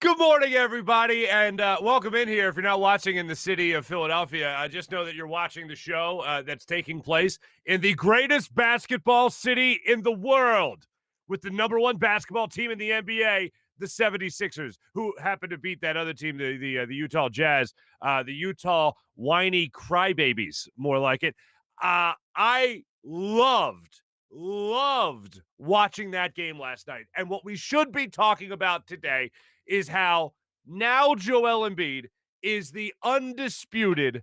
Good morning, everybody, and welcome in here. If you're not watching in the city of Philadelphia, just know that you're watching the show that's taking place in the greatest basketball city in the world with the number one basketball team in the NBA, the 76ers, who happen to beat that other team, the Utah Jazz, the Utah whiny crybabies, more like it. I loved watching that game last night. And what we should be talking about today is how now Joel Embiid is the undisputed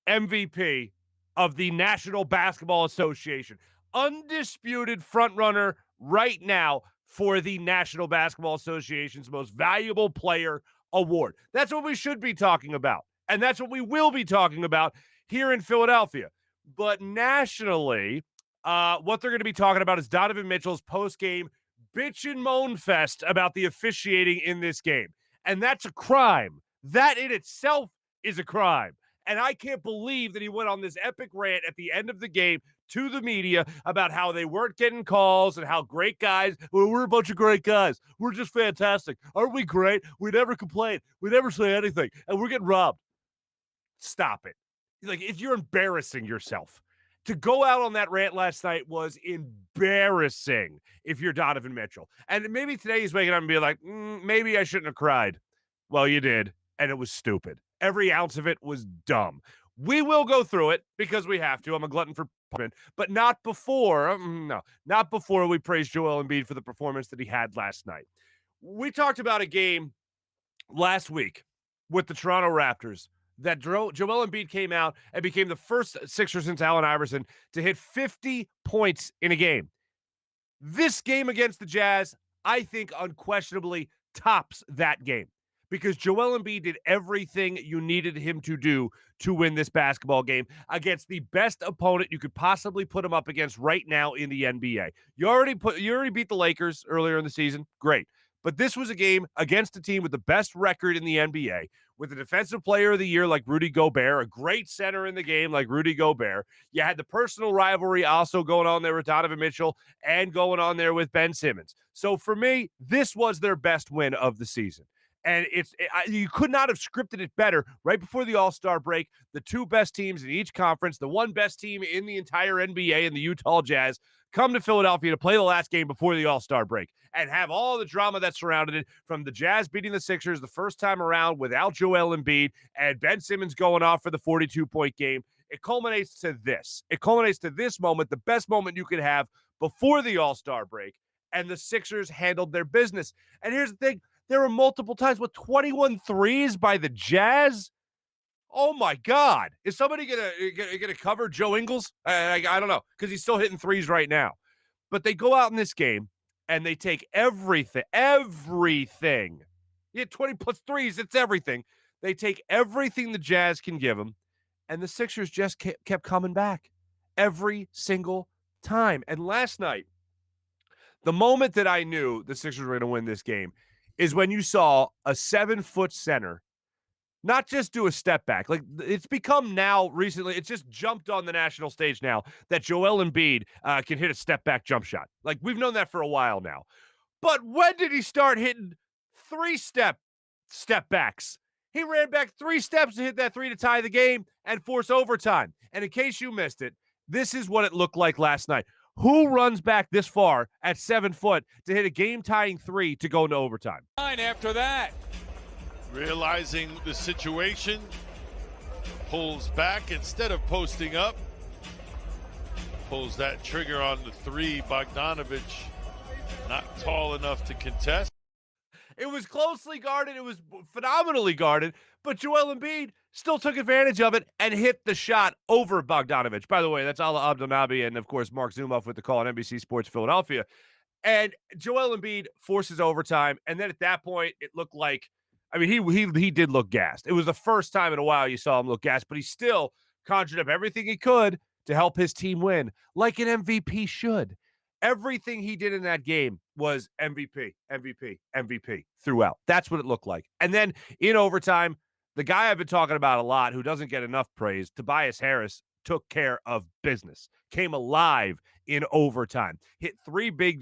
MVP of the National Basketball Association. Undisputed frontrunner right now for the National Basketball Association's most valuable player award. That's what we should be talking about. And that's what we will be talking about here in Philadelphia. But nationally, what they're going to be talking about is Donovan Mitchell's post-game bitch and moan fest about the officiating in this game. And that's a crime. That in itself is a crime. And I can't believe that he went on this epic rant at the end of the game to the media about how they weren't getting calls and how great guys, well, we're a bunch of great guys. We're just fantastic. Aren't we great? We never complain. We never say anything. And we're getting robbed. Stop it. Like, if you're embarrassing yourself. To go out on that rant last night was embarrassing if you're Donovan Mitchell. And maybe today he's waking up and be like, maybe I shouldn't have cried. Well, you did, and it was stupid. Every ounce of it was dumb. We will go through it because we have to. I'm a glutton for punishment, but not before we praise Joel Embiid for the performance that he had last night. We talked about a game last week with the Toronto Raptors that Joel Embiid came out and became the first Sixer since Allen Iverson to hit 50 points in a game. This game against the Jazz, I think, unquestionably tops that game because Joel Embiid did everything you needed him to do to win this basketball game against the best opponent you could possibly put him up against right now in the NBA. You already beat the Lakers earlier in the season. Great. But this was a game against a team with the best record in the NBA, with a defensive player of the year like Rudy Gobert, a great center in the game like Rudy Gobert. You had the personal rivalry also going on there with Donovan Mitchell and going on there with Ben Simmons. So for me, this was their best win of the season. And you could not have scripted it better. Right before the All-Star break, the two best teams in each conference, the one best team in the entire NBA and the Utah Jazz, come to Philadelphia to play the last game before the All-Star break and have all the drama that surrounded it, from the Jazz beating the Sixers the first time around without Joel Embiid and Ben Simmons going off for the 42-point game. It culminates to this. It culminates to this moment, the best moment you could have before the All-Star break, and the Sixers handled their business. And here's the thing. There were multiple times with 21 threes by the Jazz. Oh, my God. Is somebody gonna cover Joe Ingles? I don't know, because he's still hitting threes right now. But they go out in this game, and they take everything. You hit 20 plus threes, it's everything. They take everything the Jazz can give them, and the Sixers just kept coming back every single time. And last night, the moment that I knew the Sixers were going to win this game is when you saw a 7-foot center not just do a step back. Like, it's become now recently, it's just jumped on the national stage now that Joel Embiid can hit a step back jump shot. Like, we've known that for a while now. But when did he start hitting step backs? He ran back 3 steps to hit that 3 to tie the game and force overtime. And in case you missed it, this is what it looked like last night. Who runs back this far at 7 foot to hit a game-tying 3 to go into overtime? After that, realizing the situation, pulls back instead of posting up, pulls that trigger on the 3. Bogdanovich not tall enough to contest. It was closely guarded. It was phenomenally guarded, but Joel Embiid still took advantage of it and hit the shot over Bogdanovich. By the way, that's Ala Abdelnaby and, of course, Mark Zumoff with the call on NBC Sports Philadelphia. And Joel Embiid forces overtime, and then at that point, it looked like, I mean, he did look gassed. It was the first time in a while you saw him look gassed, but he still conjured up everything he could to help his team win, like an MVP should. Everything he did in that game was MVP, MVP, MVP throughout. That's what it looked like. And then in overtime, the guy I've been talking about a lot who doesn't get enough praise, Tobias Harris, took care of business, came alive in overtime, hit three big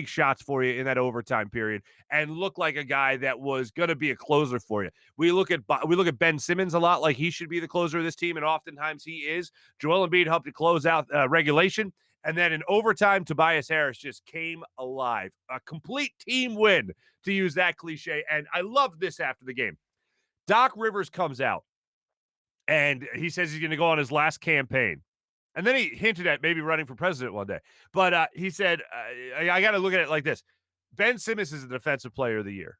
shots for you in that overtime period, and looked like a guy that was going to be a closer for you. We look at Ben Simmons a lot like he should be the closer of this team, and oftentimes he is. Joel Embiid helped to close out regulation, and then in overtime, Tobias Harris just came alive. A complete team win, to use that cliche, and I love this after the game. Doc Rivers comes out, and he says he's going to go on his last campaign. And then he hinted at maybe running for president one day. But he said, I got to look at it like this. Ben Simmons is the defensive player of the year.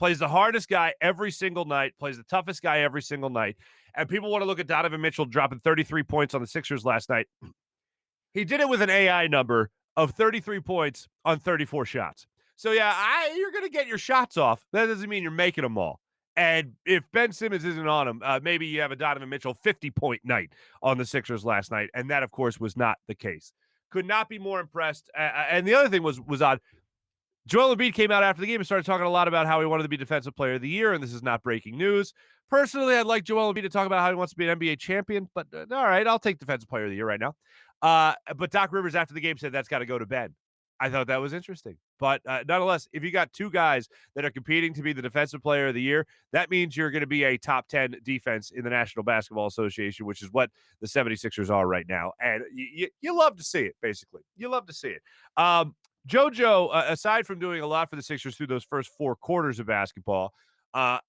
Plays the hardest guy every single night, plays the toughest guy every single night. And people want to look at Donovan Mitchell dropping 33 points on the Sixers last night. He did it with an AI number of 33 points on 34 shots. So, yeah, you're going to get your shots off. That doesn't mean you're making them all. And if Ben Simmons isn't on him, maybe you have a Donovan Mitchell 50-point night on the Sixers last night. And that, of course, was not the case. Could not be more impressed. And the other thing was odd. Joel Embiid came out after the game and started talking a lot about how he wanted to be Defensive Player of the Year, and this is not breaking news. Personally, I'd like Joel Embiid to talk about how he wants to be an NBA champion, but all right, I'll take Defensive Player of the Year right now. But Doc Rivers after the game said that's got to go to Ben. I thought that was interesting. But nonetheless, if you got two guys that are competing to be the Defensive Player of the Year, that means you're going to be a top 10 defense in the National Basketball Association, which is what the 76ers are right now. And you love to see it, basically. You love to see it. JoJo, aside from doing a lot for the Sixers through those first four quarters of basketball,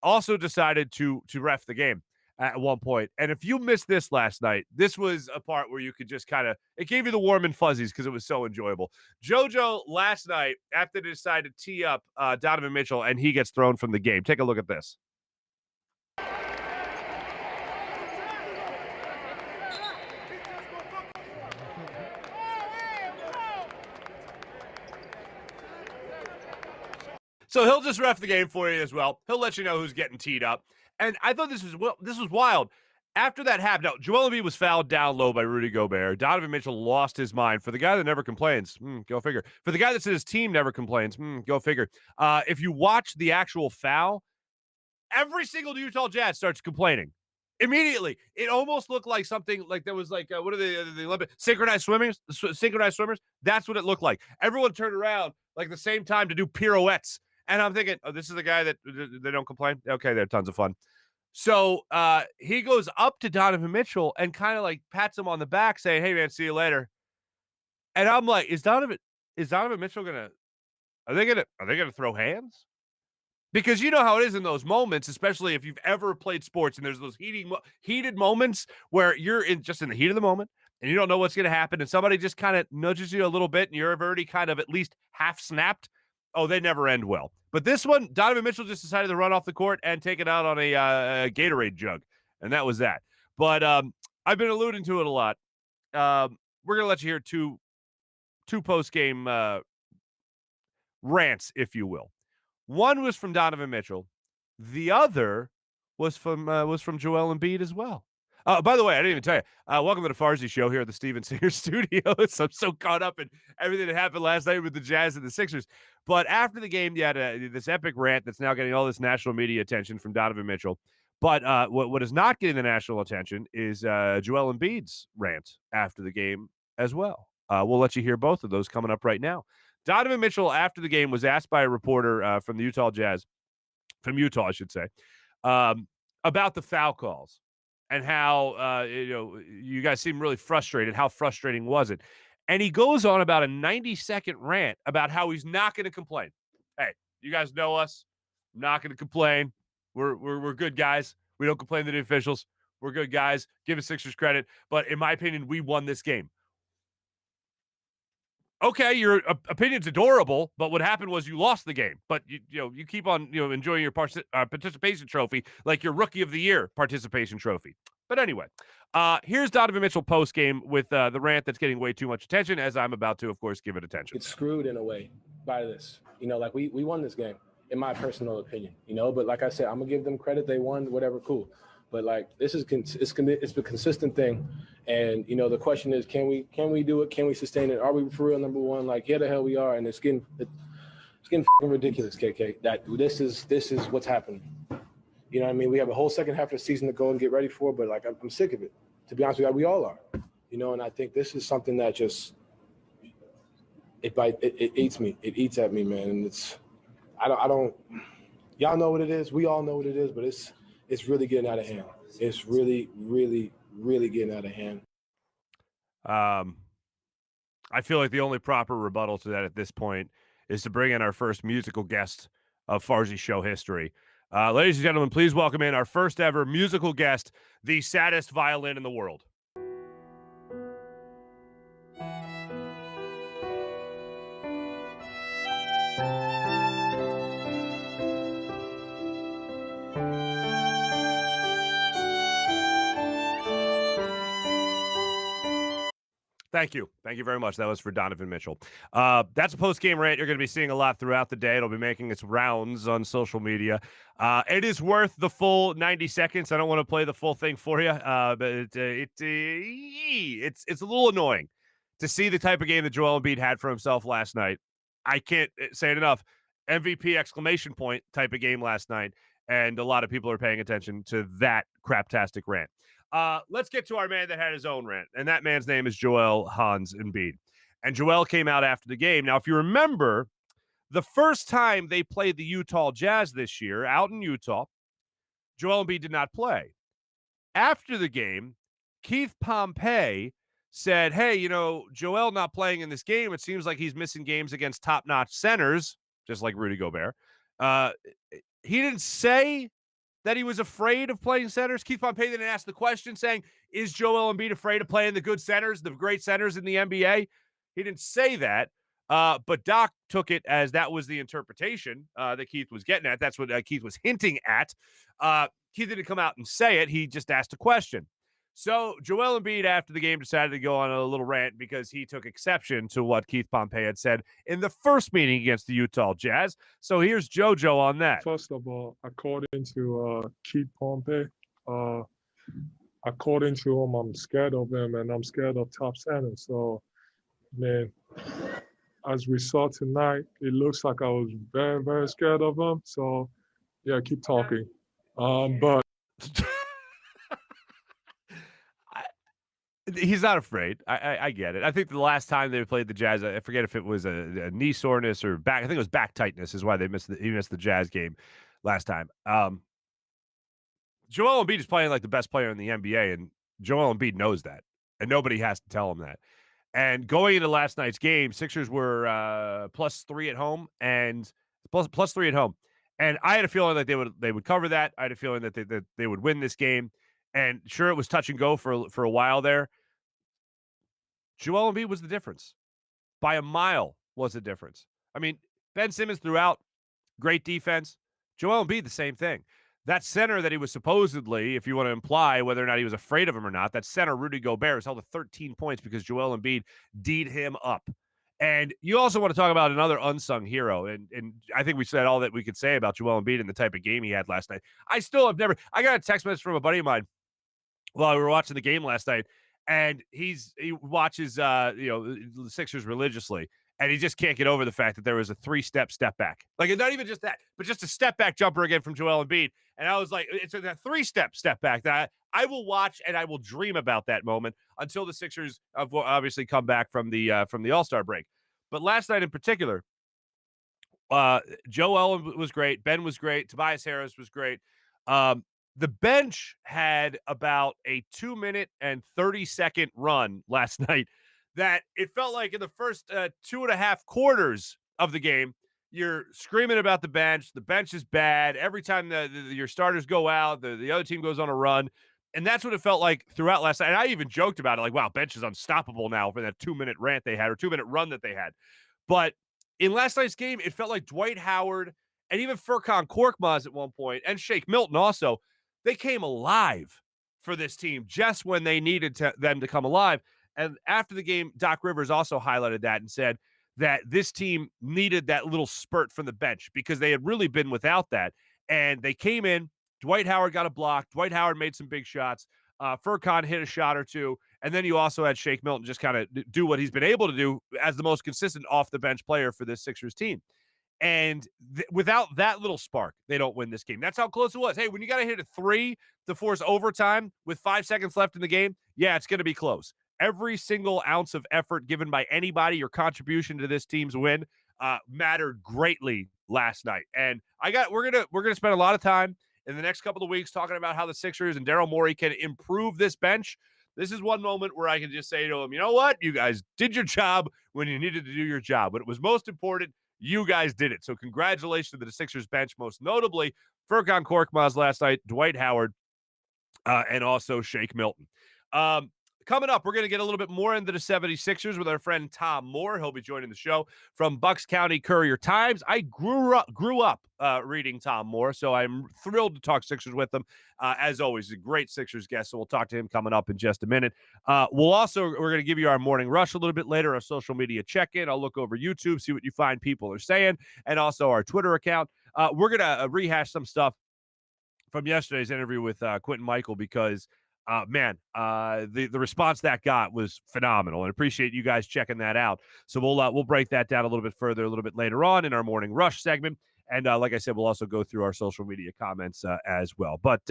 also decided to ref the game at one point. And if you missed this last night, this was a part where you could just kind of, it gave you the warm and fuzzies because it was so enjoyable. JoJo last night, after they decided to tee up Donovan Mitchell and he gets thrown from the game. Take a look at this. So he'll just ref the game for you as well. He'll let you know who's getting teed up. And I thought this was wild. After that happened, now, Joel Embiid was fouled down low by Rudy Gobert. Donovan Mitchell lost his mind. For the guy that never complains, go figure. For the guy that said his team never complains, go figure. If you watch the actual foul, every single Utah Jazz starts complaining. Immediately. It almost looked like something like there was like, what are the Olympic synchronized swimmers? That's what it looked like. Everyone turned around like the same time to do pirouettes. And I'm thinking, oh, this is the guy that they don't complain? Okay, they're tons of fun. So he goes up to Donovan Mitchell and kind of like pats him on the back saying, hey, man, see you later. And I'm like, is Donovan Mitchell are they gonna throw hands? Because you know how it is in those moments, especially if you've ever played sports and there's those heated moments where you're just in the heat of the moment and you don't know what's going to happen and somebody just kind of nudges you a little bit and you're already kind of at least half snapped. Oh, they never end well. But this one, Donovan Mitchell just decided to run off the court and take it out on a Gatorade jug. And that was that. But I've been alluding to it a lot. We're going to let you hear two post-game rants, if you will. One was from Donovan Mitchell. The other was from Joel Embiid as well. By the way, I didn't even tell you. Welcome to the Farzy Show here at the Steven Singer Studios. I'm so caught up in everything that happened last night with the Jazz and the Sixers. But after the game, you had this epic rant that's now getting all this national media attention from Donovan Mitchell. But what is not getting the national attention is Joel Embiid's rant after the game as well. We'll let you hear both of those coming up right now. Donovan Mitchell, after the game, was asked by a reporter from the Utah Jazz, from Utah, I should say, about the foul calls. And how, you guys seem really frustrated. How frustrating was it? And he goes on about a 90-second rant about how he's not going to complain. Hey, you guys know us. I'm not going to complain. We're good guys. We don't complain to the officials. We're good guys. Give the Sixers credit. But in my opinion, we won this game. Okay, your opinion's adorable, but what happened was you lost the game. But you keep on enjoying your participation trophy like your Rookie of the Year participation trophy. But anyway, here's Donovan Mitchell post game with the rant that's getting way too much attention, as I'm about to, of course, give it attention. It's screwed in a way by this. Like we won this game, in my personal opinion. But like I said, I'm gonna give them credit. They won, whatever, cool. But like this is it's a consistent thing. And the question is, can we do it? Can we sustain it? Are we for real number one? Like, yeah, the hell we are. And it's getting fucking ridiculous, KK. That this is what's happening. You know what I mean? We have a whole second half of the season to go and get ready for, but like I'm sick of it. To be honest with you, we all are. You know, and I think this is something that just it eats me. It eats at me, man. And I don't. Y'all know what it is. We all know what it is, but it's really getting out of hand. It's really, really, really getting out of hand. I feel like the only proper rebuttal to that at this point is to bring in our first musical guest of Farzy Show history. Ladies and gentlemen, please welcome in our first ever musical guest, the saddest violin in the world. Thank you. Thank you very much. That was for Donovan Mitchell. That's a post-game rant you're going to be seeing a lot throughout the day. It'll be making its rounds on social media. It is worth the full 90 seconds. I don't want to play the full thing for you, but it's a little annoying to see the type of game that Joel Embiid had for himself last night. I can't say it enough. MVP exclamation point type of game last night, and a lot of people are paying attention to that craptastic rant. Let's get to our man that had his own rant, and that man's name is Joel Hans Embiid. And Joel came out after the game. Now, if you remember, the first time they played the Utah Jazz this year out in Utah, Joel Embiid did not play. After the game, Keith Pompey said, hey, you know, Joel not playing in this game, it seems like he's missing games against top-notch centers, just like Rudy Gobert. He didn't say that he was afraid of playing centers. Keith Pompey didn't ask the question saying, is Joel Embiid afraid of playing the good centers, the great centers in the NBA? He didn't say that, but Doc took it as that was the interpretation that Keith was getting at. That's what Keith was hinting at. Keith didn't come out and say it. He just asked a question. So Joel Embiid, after the game, decided to go on a little rant because he took exception to what Keith Pompey had said in the first meeting against the Utah Jazz. So here's JoJo on that. First of all, according to Keith Pompey, according to him, I'm scared of him and I'm scared of top center. So, man, as we saw tonight, it looks like I was very, very scared of him. So, yeah, keep talking. But he's not afraid. I get it. I think the last time they played the Jazz, I forget if it was a knee soreness or back. I think it was back tightness is why he missed the Jazz game last time. Joel Embiid is playing like the best player in the NBA, and Joel Embiid knows that, and nobody has to tell him that. And going into last night's game, Sixers were +3 at home and +3 at home, and I had a feeling that they would cover that. I had a feeling that they would win this game. And sure, it was touch and go for a while there. Joel Embiid was the difference. By a mile was the difference. I mean, Ben Simmons throughout, great defense. Joel Embiid, the same thing. That center that he was supposedly, if you want to imply whether or not he was afraid of him or not, that center, Rudy Gobert, was held to 13 points because Joel Embiid D'd him up. And you also want to talk about another unsung hero. And I think we said all that we could say about Joel Embiid and the type of game he had last night. I got a text message from a buddy of mine while we were watching the game last night, and he watches the Sixers religiously, and he just can't get over the fact that there was a 3-step back. Like, not even just that, but just a step back jumper again from Joel Embiid. And I was like, it's a 3-step back that I will watch and I will dream about that moment until the Sixers obviously come back from the All-Star break. But last night in particular, Joel was great, Ben was great, Tobias Harris was great. The bench had about a 2-minute and 30-second run last night that it felt like in the first 2.5 quarters of the game, you're screaming about the bench. The bench is bad. Every time your starters go out, the other team goes on a run. And that's what it felt like throughout last night. And I even joked about it, like, wow, bench is unstoppable now for that 2-minute rant they had or 2-minute run that they had. But in last night's game, it felt like Dwight Howard and even Furkan Korkmaz at one point, and Shake Milton also, they came alive for this team just when they needed them to come alive. And after the game, Doc Rivers also highlighted that and said that this team needed that little spurt from the bench because they had really been without that. And they came in. Dwight Howard got a block. Dwight Howard made some big shots. Furkan hit a shot or two. And then you also had Shake Milton just kind of do what he's been able to do as the most consistent off-the-bench player for this Sixers team. And without that little spark, they don't win this game. That's how close it was. Hey, when you got to hit a 3 to force overtime with 5 seconds left in the game, yeah, it's going to be close. Every single ounce of effort given by anybody or contribution to this team's win mattered greatly last night. And we're gonna spend a lot of time in the next couple of weeks talking about how the Sixers and Daryl Morey can improve this bench. This is one moment where I can just say to them, you know what? You guys did your job when you needed to do your job. But it was most important, you guys did it. So congratulations to the Sixers bench, most notably Furkan Korkmaz last night, Dwight Howard, and also Shake Milton. Coming up, we're going to get a little bit more into the 76ers with our friend Tom Moore. He'll be joining the show from Bucks County Courier-Times. I grew up reading Tom Moore, so I'm thrilled to talk Sixers with him. As always, a great Sixers guest, so we'll talk to him coming up in just a minute. We're going to give you our morning rush a little bit later, our social media check-in. I'll look over YouTube, see what you find people are saying, and also our Twitter account. We're going to rehash some stuff from yesterday's interview with Quentin Michael because the response that got was phenomenal, and appreciate you guys checking that out. So we'll break that down a little bit further a little bit later on in our morning rush segment. And like I said, we'll also go through our social media comments as well. But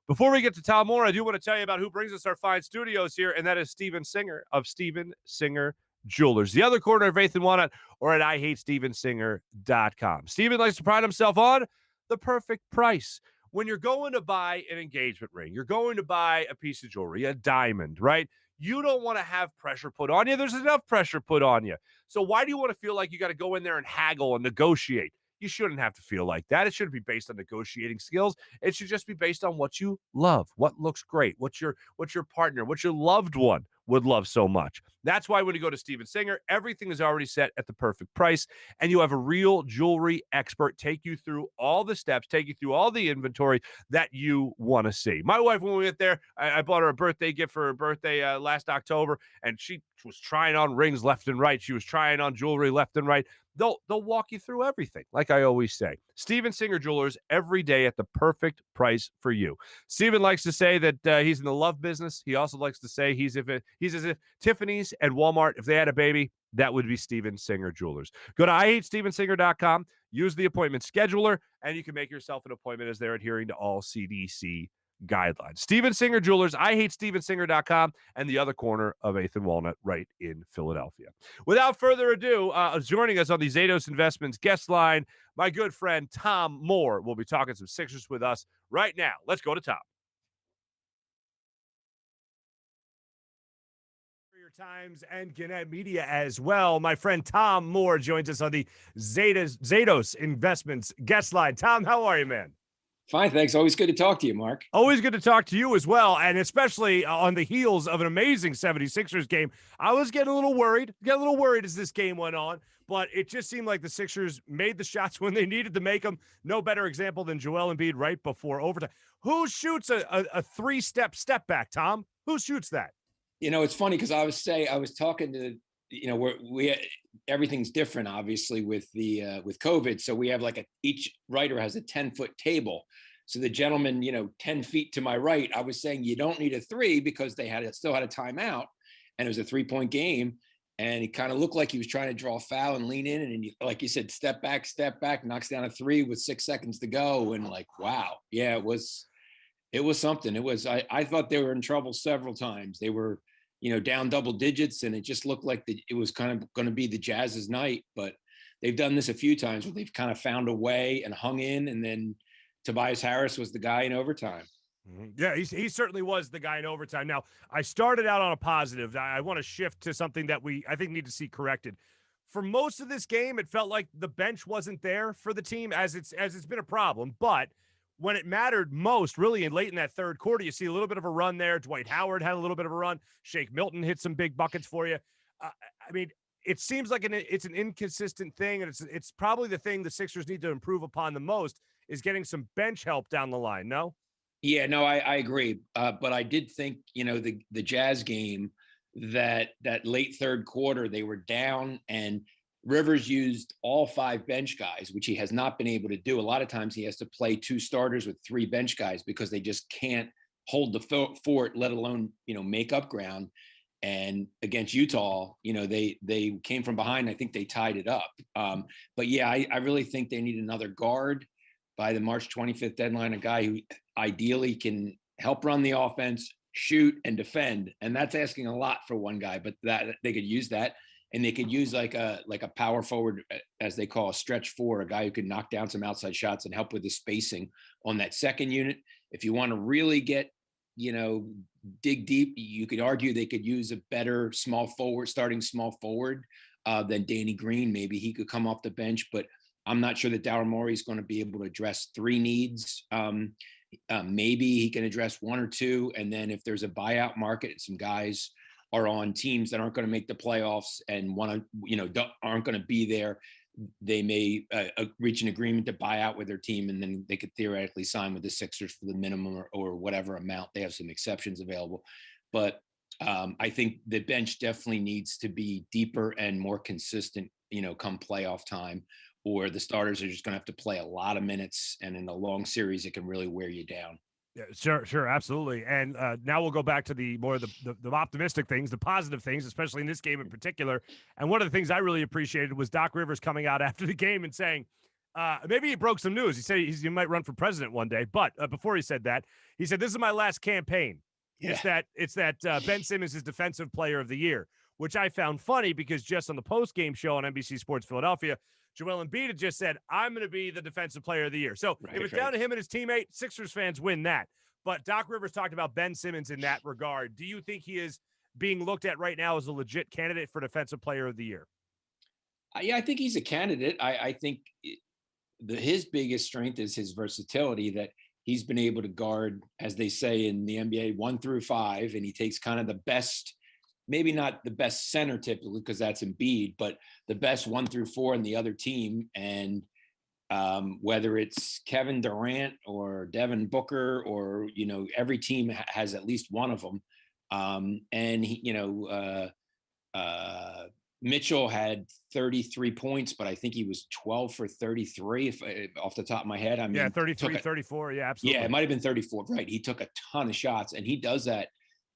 before we get to Tom Moore, I do want to tell you about who brings us our fine studios here, and that is Steven Singer of Steven Singer Jewelers, the other corner of 8th and Walnut, or at IHateStevenSinger.com. Steven likes to pride himself on the perfect price. When you're going to buy an engagement ring, you're going to buy a piece of jewelry, a diamond, right? You don't want to have pressure put on you. There's enough pressure put on you. So why do you want to feel like you got to go in there and haggle and negotiate? You shouldn't have to feel like that. It shouldn't be based on negotiating skills. It should just be based on what you love, what looks great, what your partner, what your loved one would love so much. That's why when you go to Steven Singer, everything is already set at the perfect price, and you have a real jewelry expert take you through all the steps, take you through all the inventory that you want to see. My wife, when we went there, I bought her a birthday gift for her birthday last October, and she was trying on rings left and right. She was trying on jewelry left and right. They'll walk you through everything, like I always say. Steven Singer Jewelers, every day at the perfect price for you. Steven likes to say that he's in the love business. He also likes to say he's as if Tiffany's and Walmart, if they had a baby, that would be Steven Singer Jewelers. Go to IHateStevenSinger.com, use the appointment scheduler, and you can make yourself an appointment as they're adhering to all CDC guidelines. Steven Singer Jewelers, IHateStevenSinger.com, and the other corner of 8th and Walnut right in Philadelphia. Without further ado, joining us on the Zatos Investments guest line, my good friend Tom Moore will be talking some Sixers with us right now. Let's go to Tom. Times and Gannett Media as well. My friend Tom Moore joins us on the Zatos Investments guest line. Tom, how are you, man? Fine, thanks. Always good to talk to you, Mark. Always good to talk to you as well, and especially on the heels of an amazing 76ers game. I was getting a little worried as this game went on, but it just seemed like the Sixers made the shots when they needed to make them. No better example than Joel Embiid right before overtime. Who shoots a three-step step back, Tom? Who shoots that? You know, it's funny because I was talking to, we everything's different, obviously, with with COVID. So we have each writer has a 10-foot table. So the gentleman, 10 feet to my right, I was saying you don't need a three because they still had a timeout, and it was a 3-point game. And he kind of looked like he was trying to draw a foul and lean in, and like you said, step back, knocks down a three with 6 seconds to go, and wow, yeah, it was something. I thought they were in trouble several times. They were, down double digits, and it just looked like it was kind of going to be the Jazz's night. But they've done this a few times where they've kind of found a way and hung in, and then Tobias Harris was the guy in overtime. Yeah, he certainly was the guy in overtime. Now, I started out on a positive. I want to shift to something that I think need to see corrected. For most of this game, it felt like the bench wasn't there for the team, as it's been a problem. But when it mattered most, really, and late in that third quarter, you see a little bit of a run there. Dwight Howard had a little bit of a run. Shake Milton hit some big buckets for you. It seems like it's an inconsistent thing, and it's probably the thing the Sixers need to improve upon the most is getting some bench help down the line. No? Yeah, no, I agree. But I did think, the Jazz game, that late third quarter, they were down, and Rivers used all 5 bench guys, which he has not been able to do. A lot of times he has to play 2 starters with 3 bench guys because they just can't hold the fort, let alone, make up ground. And against Utah, they came from behind. I think they tied it up. But yeah, I really think they need another guard by the March 25th deadline, a guy who ideally can help run the offense, shoot, and defend. And that's asking a lot for one guy, but that they could use that. And they could use like a power forward, as they call a stretch four, a guy who can knock down some outside shots and help with the spacing on that second unit. If you want to really get, dig deep, you could argue they could use a better starting small forward than Danny Green. Maybe he could come off the bench, but I'm not sure that Daryl Morey is going to be able to address three needs. Maybe he can address one or two. And then if there's a buyout market and some guys are on teams that aren't going to make the playoffs and aren't going to be there, they may reach an agreement to buy out with their team, and then they could theoretically sign with the Sixers for the minimum or whatever amount. They have some exceptions available. But I think the bench definitely needs to be deeper and more consistent, come playoff time, or the starters are just going to have to play a lot of minutes. And in a long series, it can really wear you down. Yeah, sure, absolutely. And now we'll go back to the optimistic things, the positive things, especially in this game in particular. And one of the things I really appreciated was Doc Rivers coming out after the game and saying, maybe he broke some news. He said he might run for president one day. But before he said that, he said, "This is my last campaign." Yeah. It's that Ben Simmons is Defensive Player of the Year, which I found funny because just on the post-game show on NBC Sports Philadelphia, Joel Embiid had just said, "I'm going to be the Defensive Player of the Year." So if it's down to him and his teammate, Sixers fans win that. But Doc Rivers talked about Ben Simmons in that regard. Do you think he is being looked at right now as a legit candidate for Defensive Player of the Year? Yeah, I think he's a candidate. I think his biggest strength is his versatility, that he's been able to guard, as they say in the NBA, 1 through 5, and he takes kind of the best, maybe not the best center typically because that's Embiid, but the best 1 through 4 in the other team. And whether it's Kevin Durant or Devin Booker or, every team has at least one of them. And he, Mitchell had 33 points, but I think he was 12 for 33 off the top of my head. I mean, 33, 34. Yeah, absolutely. Yeah, it might've been 34. Right. He took a ton of shots, and he does that,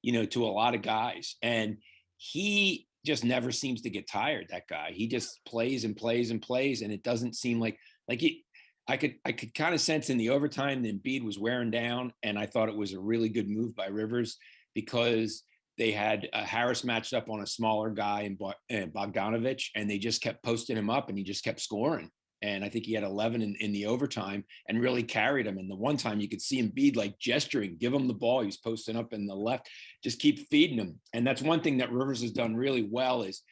to a lot of guys. And he just never seems to get tired. That guy, he just plays and plays and plays. And it doesn't seem like I could kind of sense in the overtime that Embiid was wearing down. And I thought it was a really good move by Rivers because they had Harris matched up on a smaller guy in Bogdanovich, and they just kept posting him up, and he just kept scoring. And I think he had 11 in the overtime and really carried him. And the one time you could see Embiid like gesturing, give him the ball. He's posting up in the left, just keep feeding him. And that's one thing that Rivers has done really well is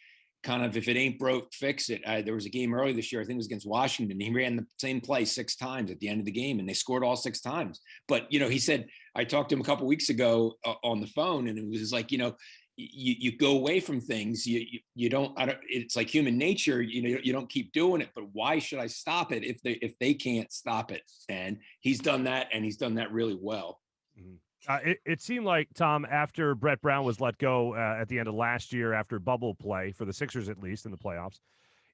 kind of, if it ain't broke, fix it. There was a game early this year, I think it was against Washington. He ran the same play 6 times at the end of the game, and they scored all 6 times. But, he said, I talked to him a couple of weeks ago on the phone, and it was like, you go away from things. You don't, it's like human nature, you don't keep doing it, but why should I stop it if they can't stop it? And he's done that, and he's done that really well. Mm-hmm. It seemed like, Tom, after Brett Brown was let go at the end of last year, after bubble play for the Sixers, at least in the playoffs,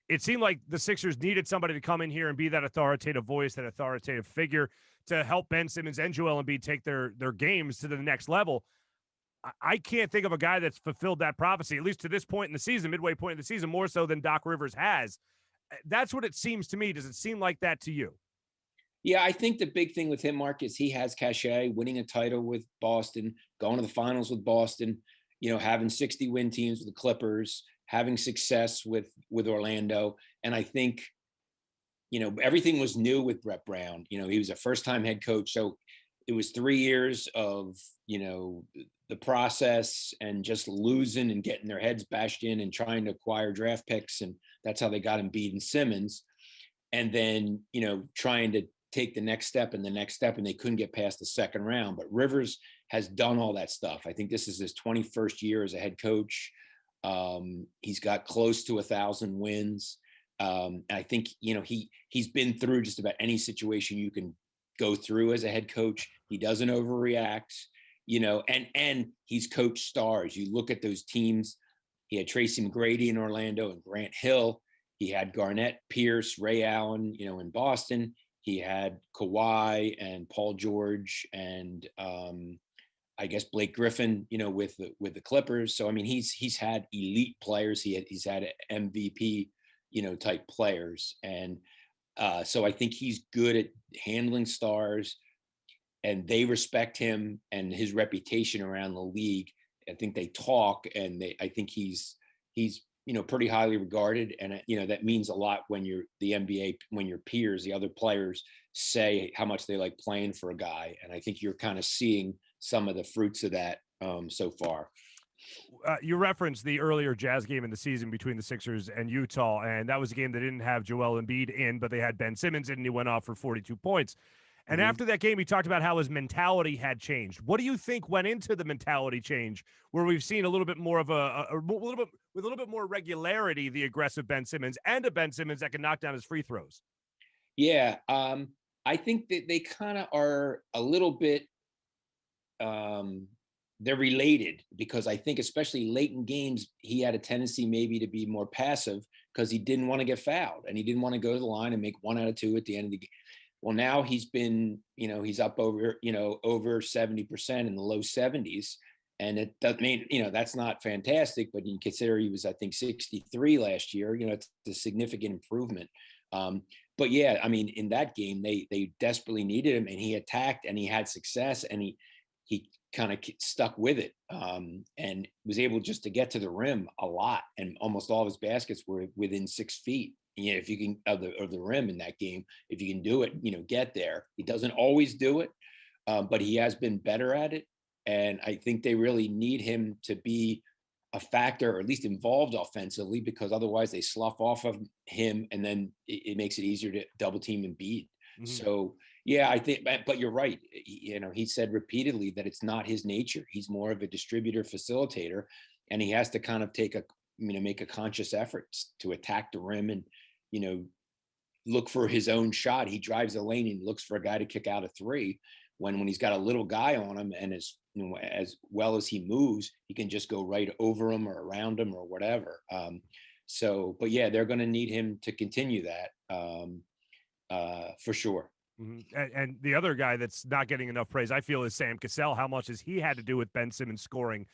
it seemed like the Sixers needed somebody to come in here and be that authoritative voice, that authoritative figure to help Ben Simmons and Joel Embiid take their games to the next level. I can't think of a guy that's fulfilled that prophecy, at least to this point in the season, midway point in the season, more so than Doc Rivers has. That's what it seems to me. Does it seem like that to you? Yeah, I think the big thing with him, Mark, is he has cachet, winning a title with Boston, going to the finals with Boston, having 60 win teams with the Clippers, having success with Orlando. And I think, everything was new with Brett Brown. He was a first-time head coach. So it was 3 years of, the process and just losing and getting their heads bashed in and trying to acquire draft picks. And that's how they got Embiid and Simmons. And then, trying to take the next step and the next step, and they couldn't get past the second round. But Rivers has done all that stuff. I think this is his 21st year as a head coach. He's got close to 1,000 wins. I think, he's been through just about any situation you can go through as a head coach. He doesn't overreact, and he's coached stars. You look at those teams. He had Tracy McGrady in Orlando and Grant Hill. He had Garnett, Pierce, Ray Allen, in Boston. He had Kawhi and Paul George, and I I guess Blake Griffin, with the Clippers. So I mean, he's had elite players. He's had MVP, type players, and so I think he's good at handling stars, and they respect him and his reputation around the league. I think they talk, and I think he's pretty highly regarded, and that means a lot when you're the NBA, when your peers, the other players, say how much they like playing for a guy, and I think you're kind of seeing some of the fruits of that so far. You referenced the earlier Jazz game in the season between the Sixers and Utah, and that was a game that didn't have Joel Embiid in, but they had Ben Simmons in, and he went off for 42 points. And after that game, he talked about how his mentality had changed. What do you think went into the mentality change, where we've seen a little bit more of a little bit more regularity, the aggressive Ben Simmons, and a Ben Simmons that can knock down his free throws? Yeah, I think that they kind of are a little bit. They're related, because I think especially late in games, he had a tendency maybe to be more passive because he didn't want to get fouled and he didn't want to go to the line and make 1 out of 2 at the end of the game. Well, now he's been, he's up over, over 70% in the low 70s. And it doesn't mean, that's not fantastic, but you consider he was, I think, 63 last year, it's a significant improvement. But yeah, I mean, in that game, they desperately needed him, and he attacked and he had success, and he kind of stuck with it, and was able just to get to the rim a lot, and almost all of his baskets were within 6 feet. If you can of the rim in that game, if you can do it, get there. He doesn't always do it, but he has been better at it, and I think they really need him to be a factor, or at least involved offensively, because otherwise they slough off of him, and then it makes it easier to double team and beat. So yeah, I think, but you're right. He said repeatedly that it's not his nature. He's more of a distributor, facilitator, and he has to kind of make a conscious effort to attack the rim and, look for his own shot. He drives the lane and looks for a guy to kick out a 3. When he's got a little guy on him, and as well as he moves, he can just go right over him or around him or whatever. But yeah, they're going to need him to continue that for sure. And the other guy that's not getting enough praise, I feel, is Sam Cassell. How much has he had to do with Ben Simmons scoring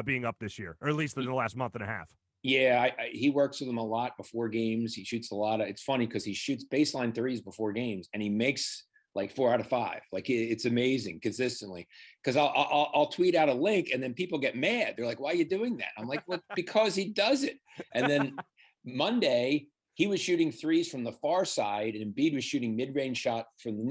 being up this year, or at least in the last month and a half? Yeah, he works with him a lot before games. He shoots a lot it's funny because he shoots baseline 3s before games, and he makes like 4 out of 5. Like, it's amazing consistently. Because I'll tweet out a link, and then people get mad. They're like, "Why are you doing that?" I'm like, "Well, because he does it." And then Monday, he was shooting 3s from the far side, and Embiid was shooting mid-range shots from the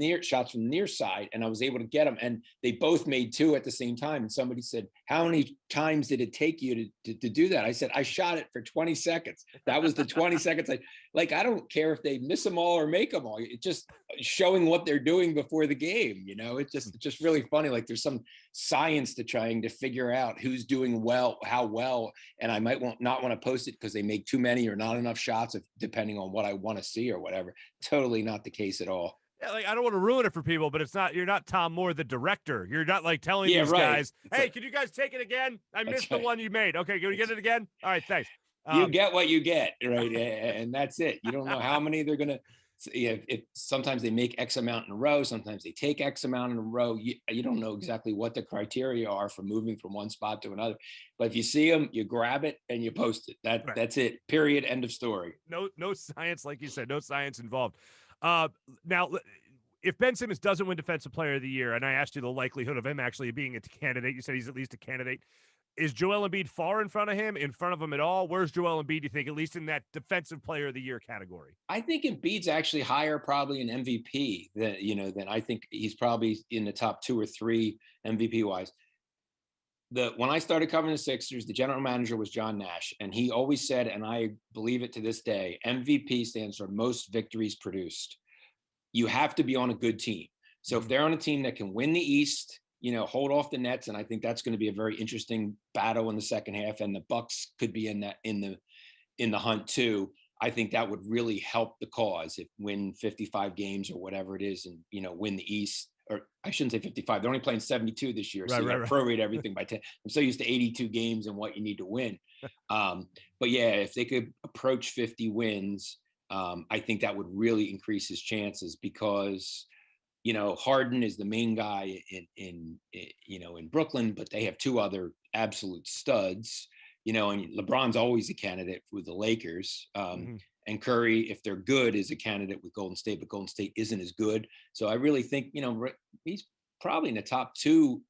near side, and I was able to get them. And they both made 2 at the same time. And somebody said, "How many times did it take you to do that?" I said, "I shot it for 20 seconds. That was the 20 seconds." I don't care if they miss them all or make them all. It's just showing what they're doing before the game. It's just really funny. Like, there's some science to trying to figure out who's doing well, how well. And I might not want to post it because they make too many or not enough shots, depending on what I want to see or whatever. Totally not the case at all. Yeah, I don't want to ruin it for people, but you're not Tom Moore, the director. You're not telling these guys, "Hey, can you guys take it again? I missed the one you made. Okay, can we get it again? All right, thanks." You get what you get, right? And that's it. You don't know how many they're going to, if sometimes they make X amount in a row, sometimes they take X amount in a row. You don't know exactly what the criteria are for moving from one spot to another. But if you see them, you grab it and you post it. That's it. Period. End of story. No science, like you said, no science involved. Now, if Ben Simmons doesn't win Defensive Player of the Year, and I asked you the likelihood of him actually being a candidate, you said he's at least a candidate. Is Joel Embiid far in front of him, in front of him at all? Where's Joel Embiid, you think, at least in that Defensive Player of the Year category? I think Embiid's actually higher probably in MVP than I think he's probably in the top 2 or 3 MVP wise. When I started covering the Sixers, the general manager was John Nash, and he always said, and I believe it to this day, MVP stands for most victories produced. You have to be on a good team. So if they're on a team that can win the East, hold off the Nets, and I think that's going to be a very interesting battle in the second half, and the Bucks could be in the hunt too. I think that would really help the cause, if win 55 games or whatever it is, and win the East. Or I shouldn't say 55. They're only playing 72 this year, so you got to prorate everything by 10. I'm so used to 82 games and what you need to win. But yeah, if they could approach 50 wins, I think that would really increase his chances, because Harden is the main guy in Brooklyn, but they have two other absolute studs, and LeBron's always a candidate with the Lakers. And Curry, if they're good, is a candidate with Golden State, but Golden State isn't as good. So I really think, he's probably in the top two,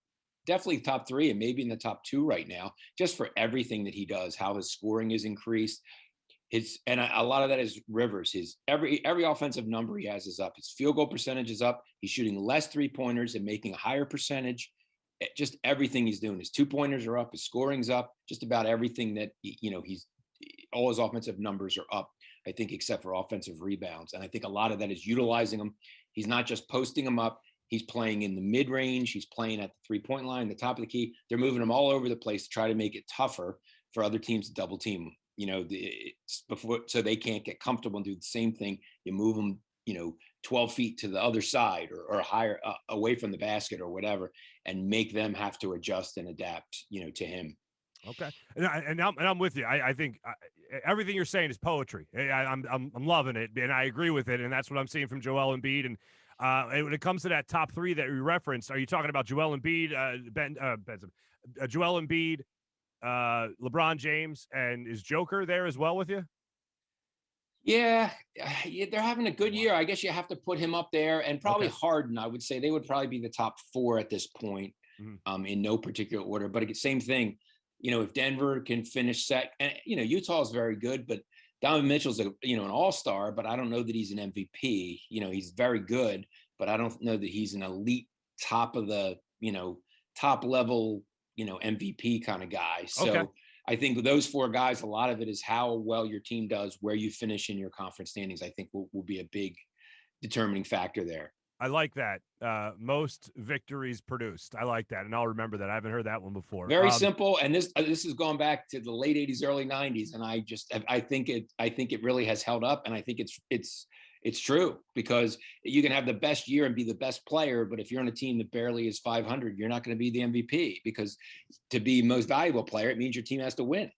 definitely top three, and maybe in the top two right now, just for everything that he does, how his scoring is increased. And a lot of that is Rivers. His every offensive number he has is up. His field goal percentage is up. He's shooting less 3-pointers and making a higher percentage. Just everything he's doing. His 2-pointers are up. His scoring's up. Just about everything that all his offensive numbers are up, I think, except for offensive rebounds. And I think a lot of that is utilizing them. He's not just posting them up. He's playing in the mid-range. He's playing at the 3-point line, the top of the key. They're moving them all over the place to try to make it tougher for other teams to double team them. So they can't get comfortable and do the same thing. You move them, 12 feet to the other side or higher away from the basket or whatever, and make them have to adjust and adapt, to him. Okay, and I'm with you. I think everything you're saying is poetry. I'm loving it, and I agree with it, and that's what I'm seeing from Joel Embiid. And when it comes to that top three that we referenced, are you talking about Joel Embiid, Joel Embiid, LeBron James, and is Joker there as well with you? Yeah, they're having a good year. I guess you have to put him up there, and probably Harden. I would say they would probably be the top four at this point, in no particular order. But same thing. If Denver can finish set, and Utah is very good, but Donovan Mitchell's an all-star, but I don't know that he's an MVP. He's very good, but I don't know that he's an elite top of the top level MVP kind of guy. So I think with those four guys, a lot of it is how well your team does, where you finish in your conference standings. I think will be a big determining factor there. I like that. Most victories produced. I like that, and I'll remember that. I haven't heard that one before. Very simple, and this is going back to the late '80s, early '90s, and I think it really has held up, and I think it's true, because you can have the best year and be the best player, but if you're on a team that barely is 500, you're not going to be the MVP, because to be most valuable player, it means your team has to win.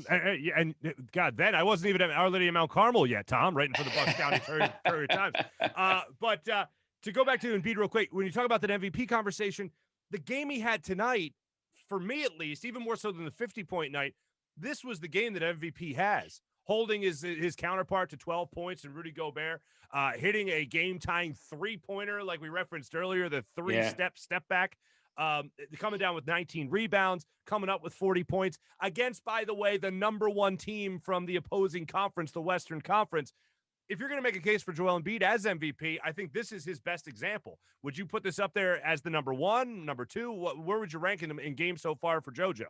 And God, then I wasn't even at Our Lady of Mount Carmel yet, Tom, writing for the Bucks County Courier Times. But to go back to Embiid real quick, when you talk about that MVP conversation, the game he had tonight, for me at least, even more so than the 50-point night, this was the game that MVP has. Holding his counterpart to 12 points and Rudy Gobert, hitting a game-tying 3-pointer like we referenced earlier, the step back, coming down with 19 rebounds, coming up with 40 points against, by the way, the number one team from the opposing conference, the Western Conference. If you're going to make a case for Joel Embiid as MVP, I think this is his best example. Would you put this up there as the number one, number two? Where would you rank him in games so far for JoJo?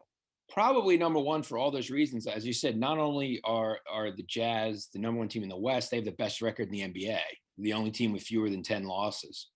Probably number one for all those reasons. As you said, not only are the Jazz the number one team in the West, they have the best record in the NBA, the only team with fewer than 10 losses.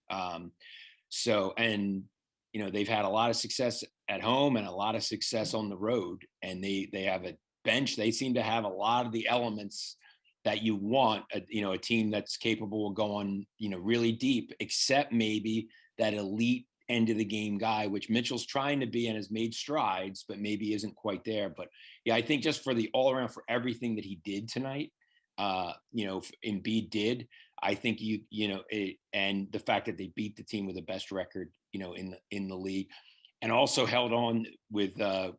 They've had a lot of success at home and a lot of success on the road, and they have a bench. They seem to have a lot of the elements that you want, a team that's capable of going, really deep, except maybe that elite end of the game guy, which Mitchell's trying to be and has made strides, but maybe isn't quite there. But yeah, I think just for the all around, for everything that he did tonight, Embiid did, I think and the fact that they beat the team with the best record, in the league, and also held on with the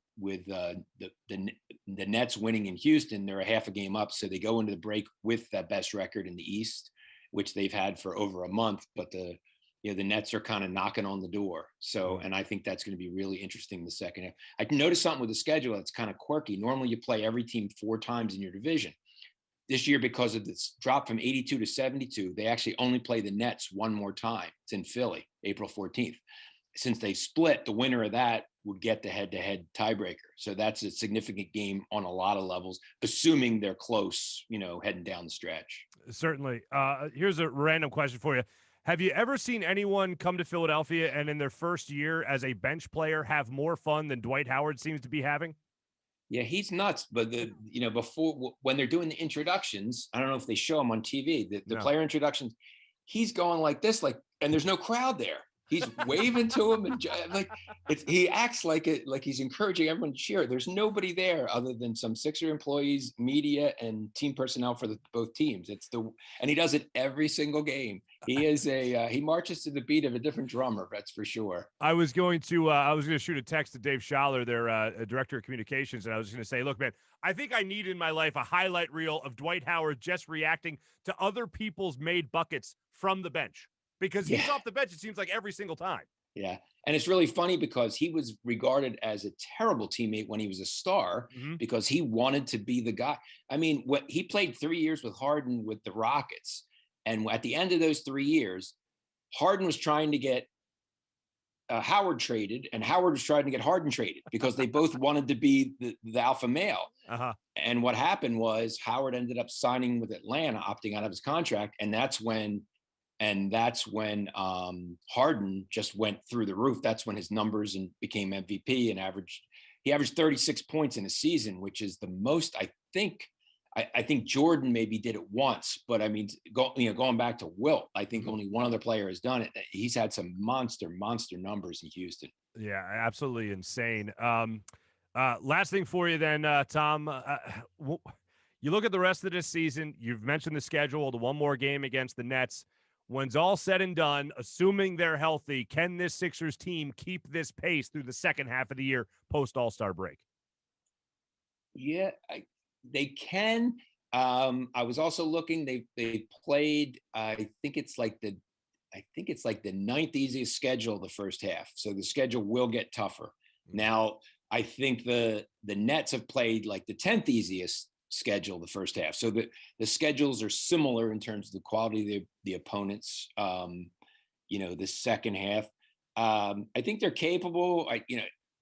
Nets winning in Houston. They're a half a game up, so they go into the break with that best record in the East, which they've had for over a month. But the Nets are kind of knocking on the door. So, and I think that's going to be really interesting the second half. I noticed something with the schedule that's kind of quirky. Normally you play every team 4 times in your division. This year, because of this drop from 82 to 72, they actually only play the Nets one more time. It's in Philly, April 14th. Since they split, the winner of that would get the head-to-head tiebreaker. So that's a significant game on a lot of levels, assuming they're close, heading down the stretch. Certainly. Here's a random question for you. Have you ever seen anyone come to Philadelphia and in their first year as a bench player have more fun than Dwight Howard seems to be having? Yeah, he's nuts. But before, when they're doing the introductions, I don't know if they show him on TV, the player introductions, he's going like this, and there's no crowd there. He's waving to him, and like he acts like he's encouraging everyone to cheer. There's nobody there other than some Sixer employees, media, and team personnel for both teams. And he does it every single game. He is he marches to the beat of a different drummer. That's for sure. I was going to shoot a text to Dave Schaller, their director of communications, and I was going to say, look, man, I think I need in my life a highlight reel of Dwight Howard just reacting to other people's made buckets from the bench. Because he's off the bench, it seems like every single time. Yeah. And it's really funny because he was regarded as a terrible teammate when he was a star because he wanted to be the guy. I mean, he played 3 years with Harden with the Rockets. And at the end of those 3 years, Harden was trying to get Howard traded, and Howard was trying to get Harden traded because they both wanted to be the alpha male. And what happened was Howard ended up signing with Atlanta, opting out of his contract. And that's when Harden just went through the roof. That's when his numbers and became MVP and he averaged 36 points in a season, which is the most, I think Jordan maybe did it once, but I mean, going back to Wilt, I think only one other player has done it. He's had some monster numbers in Houston. Yeah, absolutely insane. Last thing for you then, Tom, you look at the rest of this season, you've mentioned the schedule, the one more game against the Nets. When's all said and done, assuming they're healthy, can this Sixers team keep this pace through the second half of the year post All-Star break? Yeah, they can. I was also looking. They played. I think it's like the ninth easiest schedule the first half. So the schedule will get tougher. Now I think the Nets have played like the 10th easiest schedule the first half. So the schedules are similar in terms of the quality of the opponents. The second half, I think they're capable.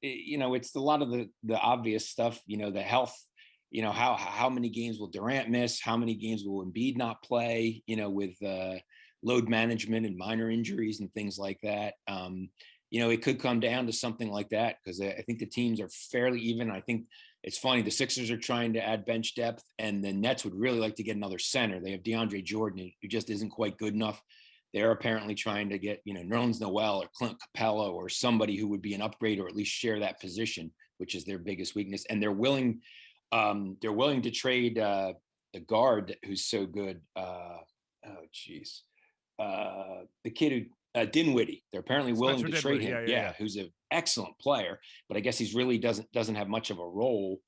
It's a lot of the obvious stuff. The health. How many games will Durant miss? How many games will Embiid not play? With load management and minor injuries and things like that. It could come down to something like that because I think the teams are fairly even. I think it's funny. The Sixers are trying to add bench depth, and the Nets would really like to get another center. They have DeAndre Jordan, who just isn't quite good enough. They're apparently trying to get, Nerlens Noel or Clint Capella or somebody who would be an upgrade or at least share that position, which is their biggest weakness. And they're willing to trade the guard who's so good. The kid who Dinwiddie. They're apparently willing to trade him. Yeah, who's an excellent player, but I guess he's really doesn't have much of a role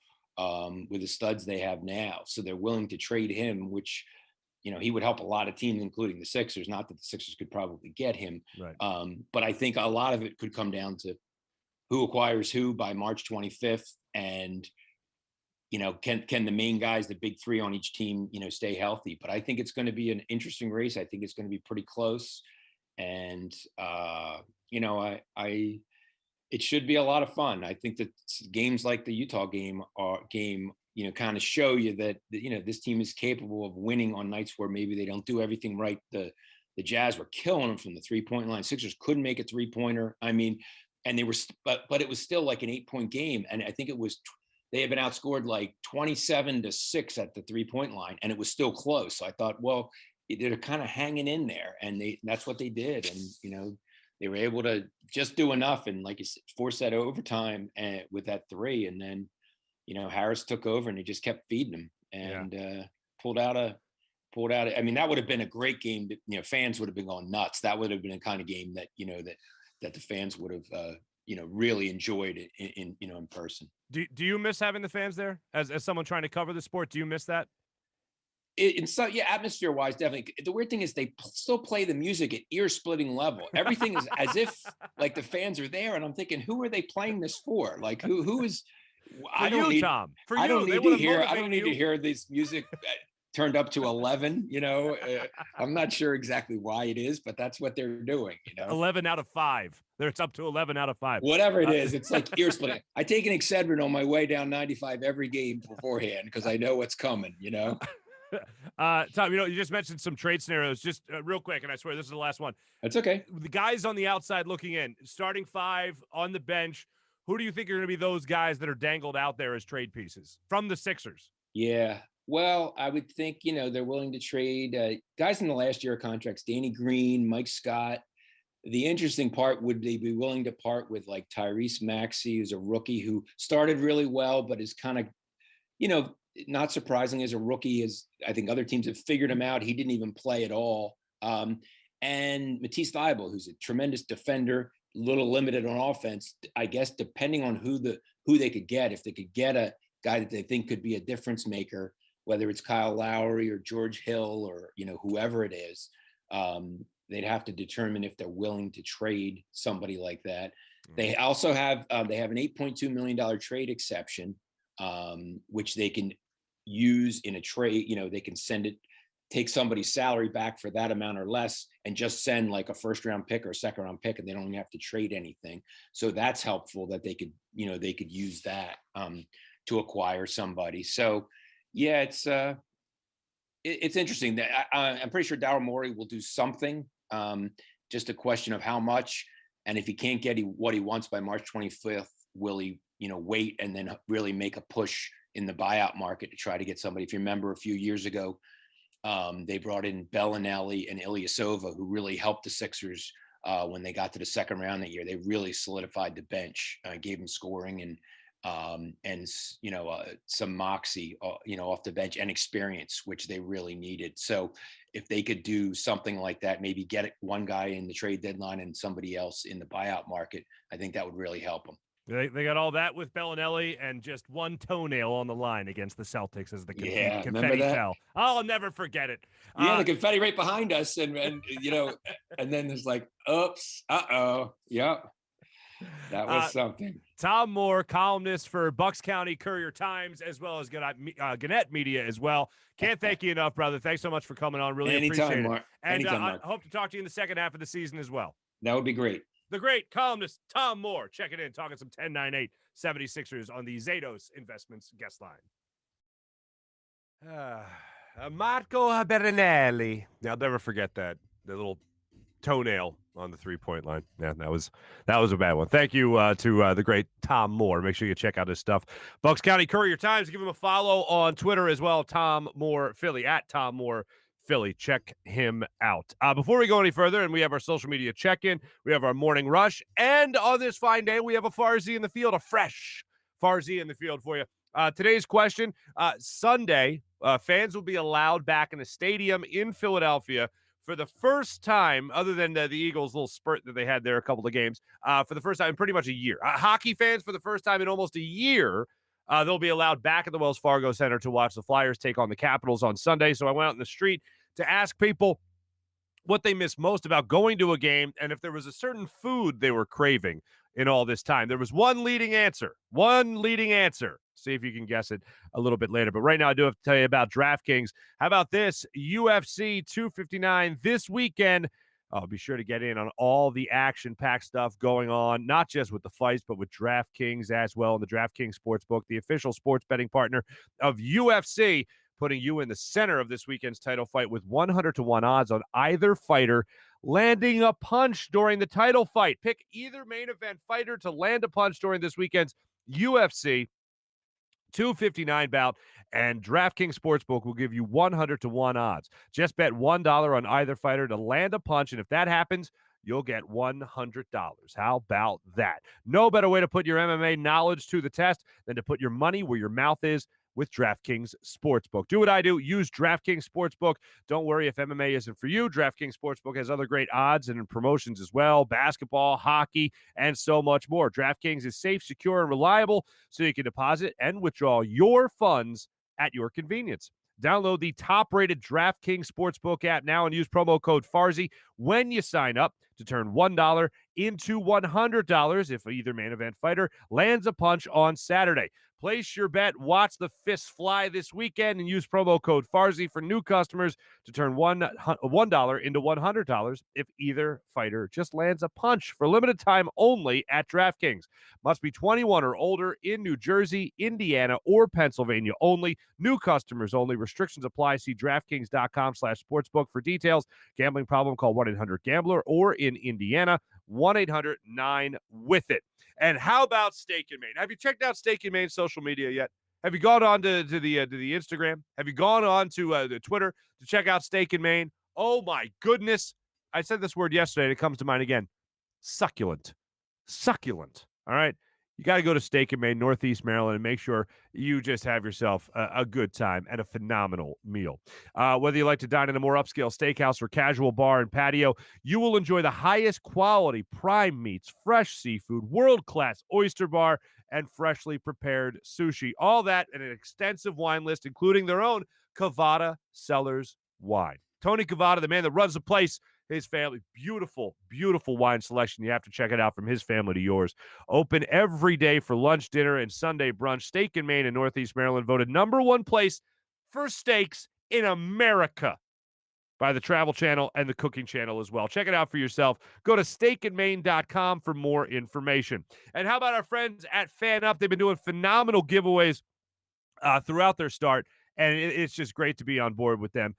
with the studs they have now. So they're willing to trade him, which he would help a lot of teams, including the Sixers. Not that the Sixers could probably get him, right. But I think a lot of it could come down to who acquires who by March 25th, and can the main guys, the big three on each team, stay healthy? But I think it's going to be an interesting race. I think it's going to be pretty close. And, it should be a lot of fun. I think that games like the Utah game kind of show you that, this team is capable of winning on nights where maybe they don't do everything right. The Jazz were killing them from the 3-point line. Sixers couldn't make a 3-pointer. I mean, and they were, but it was still like an 8-point game. And I think they had been outscored like 27-6 at the 3-point line, and it was still close. So I thought, well, they're kind of hanging in there, and that's what they did. And, they were able to just do enough. And like you said, force that overtime and with that 3. And then, Harris took over and he just kept feeding them and pulled out. I mean, that would have been a great game that, fans would have been going nuts. That would have been a kind of game that, that the fans would have, really enjoyed it in person. Do you miss having the fans there as someone trying to cover the sport? Do you miss that? Atmosphere wise, definitely. The weird thing is they still play the music at ear splitting level. Everything is as if like the fans are there, and I'm thinking, who are they playing this for? Like who is? I don't need to hear this music turned up to 11. I'm not sure exactly why it is, but that's what they're doing. 11 out of 5. It's up to 11 out of 5. Whatever it is, it's like ear splitting. I take an Excedrin on my way down 95 every game beforehand because I know what's coming. Tom, you just mentioned some trade scenarios. Just real quick, and I swear this is the last one. That's okay. The guys on the outside looking in, starting 5 on the bench. Who do you think are going to be those guys that are dangled out there as trade pieces from the Sixers? Yeah. Well, I would think, they're willing to trade guys in the last year of contracts, Danny Green, Mike Scott, The interesting part, would they be willing to part with like Tyrese Maxey, who's a rookie who started really well, but is kind of, not surprising as a rookie, as I think other teams have figured him out. He didn't even play at all. And Matisse Thybulle, who's a tremendous defender, a little limited on offense. I guess depending on who they could get, if they could get a guy that they think could be a difference maker, whether it's Kyle Lowry or George Hill or whoever it is, they'd have to determine if they're willing to trade somebody like that. They also have an $8.2 million trade exception, which they can use in a trade. They can take somebody's salary back for that amount or less and just send like a first round pick or a second round pick, and they don't even have to trade anything. So that's helpful that they could use that to acquire somebody. So yeah, it's interesting that I'm pretty sure Daryl Morey will do something. Just a question of how much, and if he can't get what he wants by March 25th, will he wait and then really make a push in the buyout market to try to get somebody? If you remember a few years ago, they brought in Bellinelli and Ilyasova, who really helped the Sixers when they got to the second round that year. They really solidified the bench, gave them scoring and some moxie, off the bench and experience, which they really needed. So if they could do something like that, maybe get one guy in the trade deadline and somebody else in the buyout market, I think that would really help them. They got all that with Bellinelli and just one toenail on the line against the Celtics as the confetti fell. I'll never forget it. Yeah, the confetti right behind us, and and then there's like, oops, yep. That was something. Tom Moore, columnist for Bucks County Courier-Times, as well as Gannett Media as well. Can't thank you enough, brother. Thanks so much for coming on. Really appreciate it. Mark. And Anytime, Mark. I hope to talk to you in the second half of the season as well. That would be great. The great columnist Tom Moore, check it in, talking some 10-9-8 76ers on the Zatos Investments guest line. Marco Berinelli. I'll never forget that. The little toenail on the three-point line. Yeah, that was a bad one. Thank you to the great Tom Moore. Make sure you check out his stuff. Bucks County Courier-Times. Give him a follow on Twitter as well. Tom Moore Philly, at Tom Moore Philly. Check him out. Before we go any further, and we have our social media check-in, we have our morning rush, and on this fine day, we have a Farzy in the field, a fresh Farzy in the field for you. Today's question, Sunday, fans will be allowed back in the stadium in Philadelphia for the first time, other than the Eagles' little spurt that they had there a couple of games, for the first time in pretty much a year. Hockey fans, for the first time in almost a year, they'll be allowed back at the Wells Fargo Center to watch the Flyers take on the Capitals on Sunday. So I went out in the street to ask people what they miss most about going to a game and if there was a certain food they were craving in all this time. There was one leading answer. See if you can guess it a little bit later. But right now I do have to tell you about DraftKings. How about this? UFC 259 this weekend. I'll be sure to get in on all the action-packed stuff going on, not just with the fights, but with DraftKings as well. And the DraftKings Sportsbook, the official sports betting partner of UFC, putting you in the center of this weekend's title fight with 100-1 odds on either fighter landing a punch during the title fight. Pick either main event fighter to land a punch during this weekend's UFC 259 bout, and DraftKings Sportsbook will give you 100-1 odds. Just bet $1 on either fighter to land a punch, and if that happens, you'll get $100. How about that? No better way to put your MMA knowledge to the test than to put your money where your mouth is with DraftKings Sportsbook. Do what I do. Use DraftKings Sportsbook. Don't worry if MMA isn't for you. DraftKings Sportsbook has other great odds and promotions as well. Basketball, hockey, and so much more. DraftKings is safe, secure, and reliable, so you can deposit and withdraw your funds at your convenience. Download the top-rated DraftKings Sportsbook app now and use promo code Farzy when you sign up to turn $1 into $100 if either main event fighter lands a punch on Saturday. Place your bet, watch the fists fly this weekend, and use promo code Farzy for new customers to turn $1 into $100 if either fighter just lands a punch for limited time only at DraftKings. Must be 21 or older in New Jersey, Indiana, or Pennsylvania only. New customers only. Restrictions apply. See DraftKings.com/sportsbook for details. Gambling problem? Call 1-800-GAMBLER, or in Indiana, 1-800-9-WITH-IT. And how about Steak and Main? Have you checked out Steak and Main's social media yet? Have you gone on to the Instagram? Have you gone on to the Twitter to check out Steak and Main? Oh my goodness, I said this word yesterday, and it comes to mind again. Succulent. Succulent. All right? You got to go to Steak and Maine, Northeast Maryland, and make sure you just have yourself a good time and a phenomenal meal. Whether you like to dine in a more upscale steakhouse or casual bar and patio, you will enjoy the highest quality prime meats, fresh seafood, world-class oyster bar, and freshly prepared sushi. All that and an extensive wine list, including their own Cavada Cellars wine. Tony Cavada, the man that runs the place, his family, beautiful, beautiful wine selection. You have to check it out from his family to yours. Open every day for lunch, dinner, and Sunday brunch. Steak and Maine in Northeast Maryland voted #1 place for steaks in America by the Travel Channel and the Cooking Channel as well. Check it out for yourself. Go to steakandmaine.com for more information. And how about our friends at FanUp? They've been doing phenomenal giveaways throughout their start. And it's just great to be on board with them.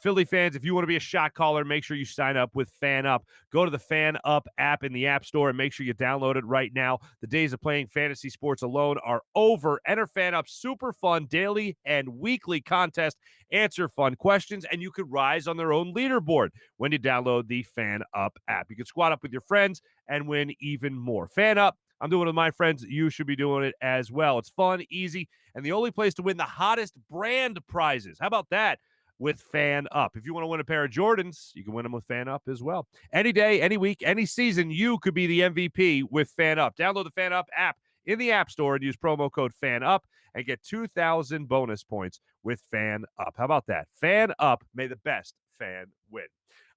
Philly fans, if you want to be a shot caller, make sure you sign up with FanUp. Go to the FanUp app in the App Store and make sure you download it right now. The days of playing fantasy sports alone are over. Enter FanUp's super fun daily and weekly contest. Answer fun questions, and you could rise on their own leaderboard when you download the FanUp app. You can squad up with your friends and win even more. FanUp. I'm doing it with my friends. You should be doing it as well. It's fun, easy, and the only place to win the hottest brand prizes. How about that with FanUp? If you want to win a pair of Jordans, you can win them with FanUp as well. Any day, any week, any season, you could be the MVP with FanUp. Download the FanUp app in the App Store and use promo code FANUP and get 2,000 bonus points with FanUp. How about that? FanUp, may the best fan win.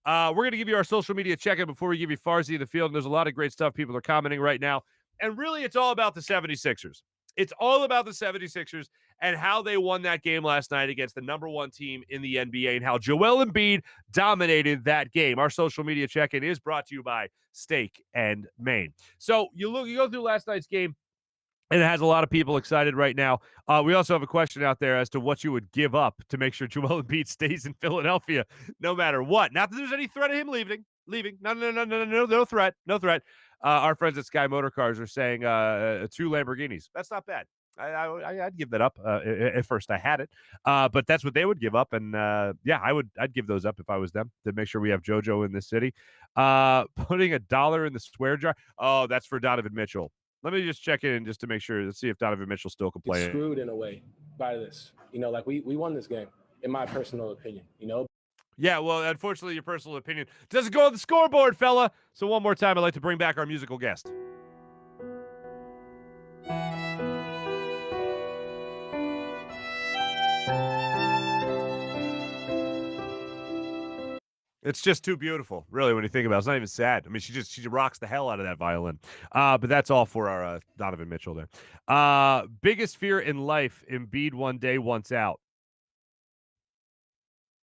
We're going to give you our social media check-in before we give you Farzy in the field. And there's a lot of great stuff. People are commenting right now. And really, it's all about the 76ers. It's all about the 76ers and how they won that game last night against the #1 team in the NBA and how Joel Embiid dominated that game. Our social media check-in is brought to you by Steak and Maine. So you go through last night's game, and it has a lot of people excited right now. We also have a question out there as to what you would give up to make sure Joel Embiid stays in Philadelphia no matter what. Not that there's any threat of him leaving. No threat. Our friends at Sky Motor Cars are saying 2 Lamborghinis. That's not bad. I'd give that up. At first, I had it, but that's what they would give up, and I'd give those up if I was them to make sure we have JoJo in this city. Putting $1 in the swear jar. Oh, that's for Donovan Mitchell. Let me just check in just to make sure. Let's see if Donovan Mitchell still can play. Screwed in a way by this. Like we won this game, in my personal opinion. Yeah, well, unfortunately, your personal opinion doesn't go on the scoreboard, fella. So one more time, I'd like to bring back our musical guest. It's just too beautiful, really, when you think about it. It's not even sad. I mean, she rocks the hell out of that violin. But that's all for our Donovan Mitchell there. Biggest fear in life, Embiid one day, once out.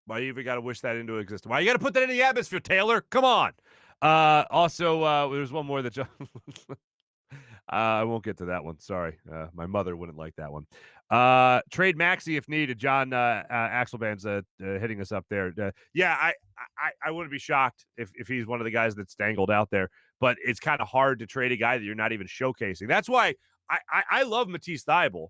Why you even got to wish that into existence? Why you got to put that in the atmosphere, Taylor? Come on. Also, there's one more that I won't get to that one. Sorry. My mother wouldn't like that one. Trade Maxey if needed. John Axelban's hitting us up there. I wouldn't be shocked if he's one of the guys that's dangled out there, but it's kind of hard to trade a guy that you're not even showcasing. That's why I love Matisse Thybulle,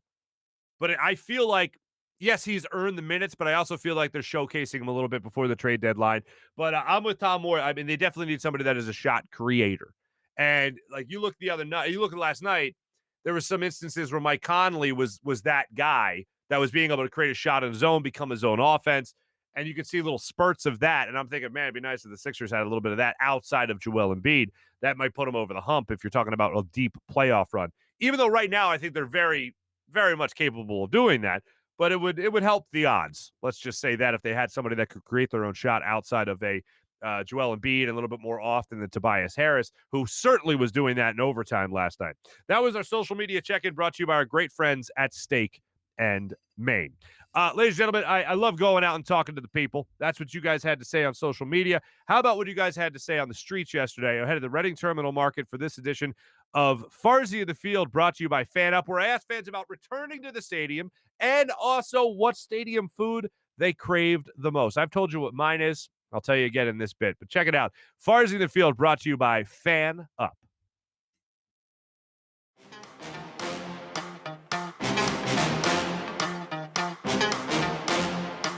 but I feel like, yes, he's earned the minutes, but I also feel like they're showcasing him a little bit before the trade deadline. But I'm with Tom Moore. I mean, they definitely need somebody that is a shot creator. And like you look at last night, there were some instances where Mike Conley was that guy that was being able to create a shot in his own, become his own offense. And you could see little spurts of that. And I'm thinking, man, it'd be nice if the Sixers had a little bit of that outside of Joel Embiid. That might put them over the hump if you're talking about a deep playoff run. Even though right now I think they're very, very much capable of doing that. But it would help the odds. Let's just say that if they had somebody that could create their own shot outside of a Joel Embiid a little bit more often than Tobias Harris, who certainly was doing that in overtime last night. That was our social media check-in brought to you by our great friends at Steak and Maine. Ladies and gentlemen, I love going out and talking to the people. That's what you guys had to say on social media. How about what you guys had to say on the streets yesterday ahead of the Reading Terminal Market for this edition of Farzy in the Field, brought to you by FanUp, where I asked fans about returning to the stadium and also what stadium food they craved the most. I've told you what mine is. I'll tell you again in this bit, but check it out. Farzy in the Field, brought to you by FanUp.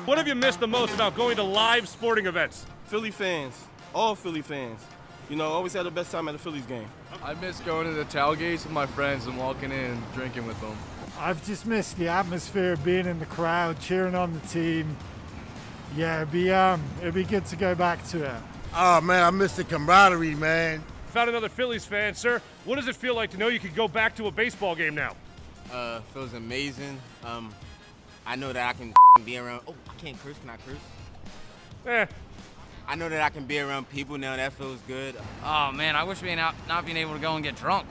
What have you missed the most about going to live sporting events? Philly fans, all Philly fans. You know, always had the best time at the Phillies game. I miss going to the tailgates with my friends and walking in and drinking with them. I've just missed the atmosphere of being in the crowd, cheering on the team. Yeah, it'd be good to go back to it. Oh, man, I miss the camaraderie, man. Found another Phillies fan, sir. What does it feel like to know you could go back to a baseball game now? Feels amazing. I know that I can be around. Oh, I can't curse. Can I curse? I know that I can be around people now. That feels good. Oh man, I wish not being able to go and get drunk.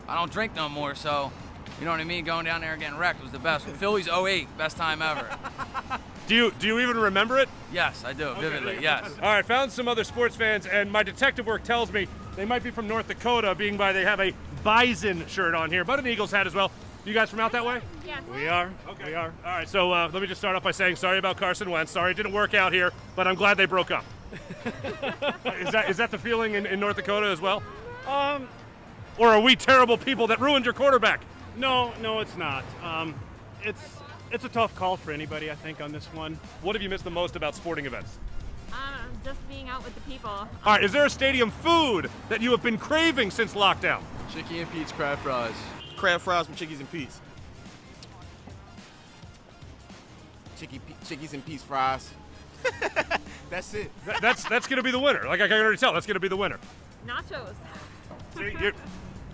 I don't drink no more, so you know what I mean. Going down there and getting wrecked was the best. Phillies 08, best time ever. Do you even remember it? Yes, I do, vividly. Yes. All right, found some other sports fans, and my detective work tells me they might be from North Dakota, being by they have a Bison shirt on here, but an Eagles hat as well. You guys from out that way? Yes. We are. Okay. We are. All right. So let me just start off by saying sorry about Carson Wentz. Sorry it didn't work out here, but I'm glad they broke up. Is that the feeling in North Dakota as well? Or are we terrible people that ruined your quarterback? No, it's not. It's a tough call for anybody, I think, on this one. What have you missed the most about sporting events? Just being out with the people. All right. Is there a stadium food that you have been craving since lockdown? Chicky and Pete's crab fries. Crab fries from Chickies and Pete's. Chickies and peas fries. That's it. That's going to be the winner. Like I can already tell, that's going to be the winner. Nachos. See,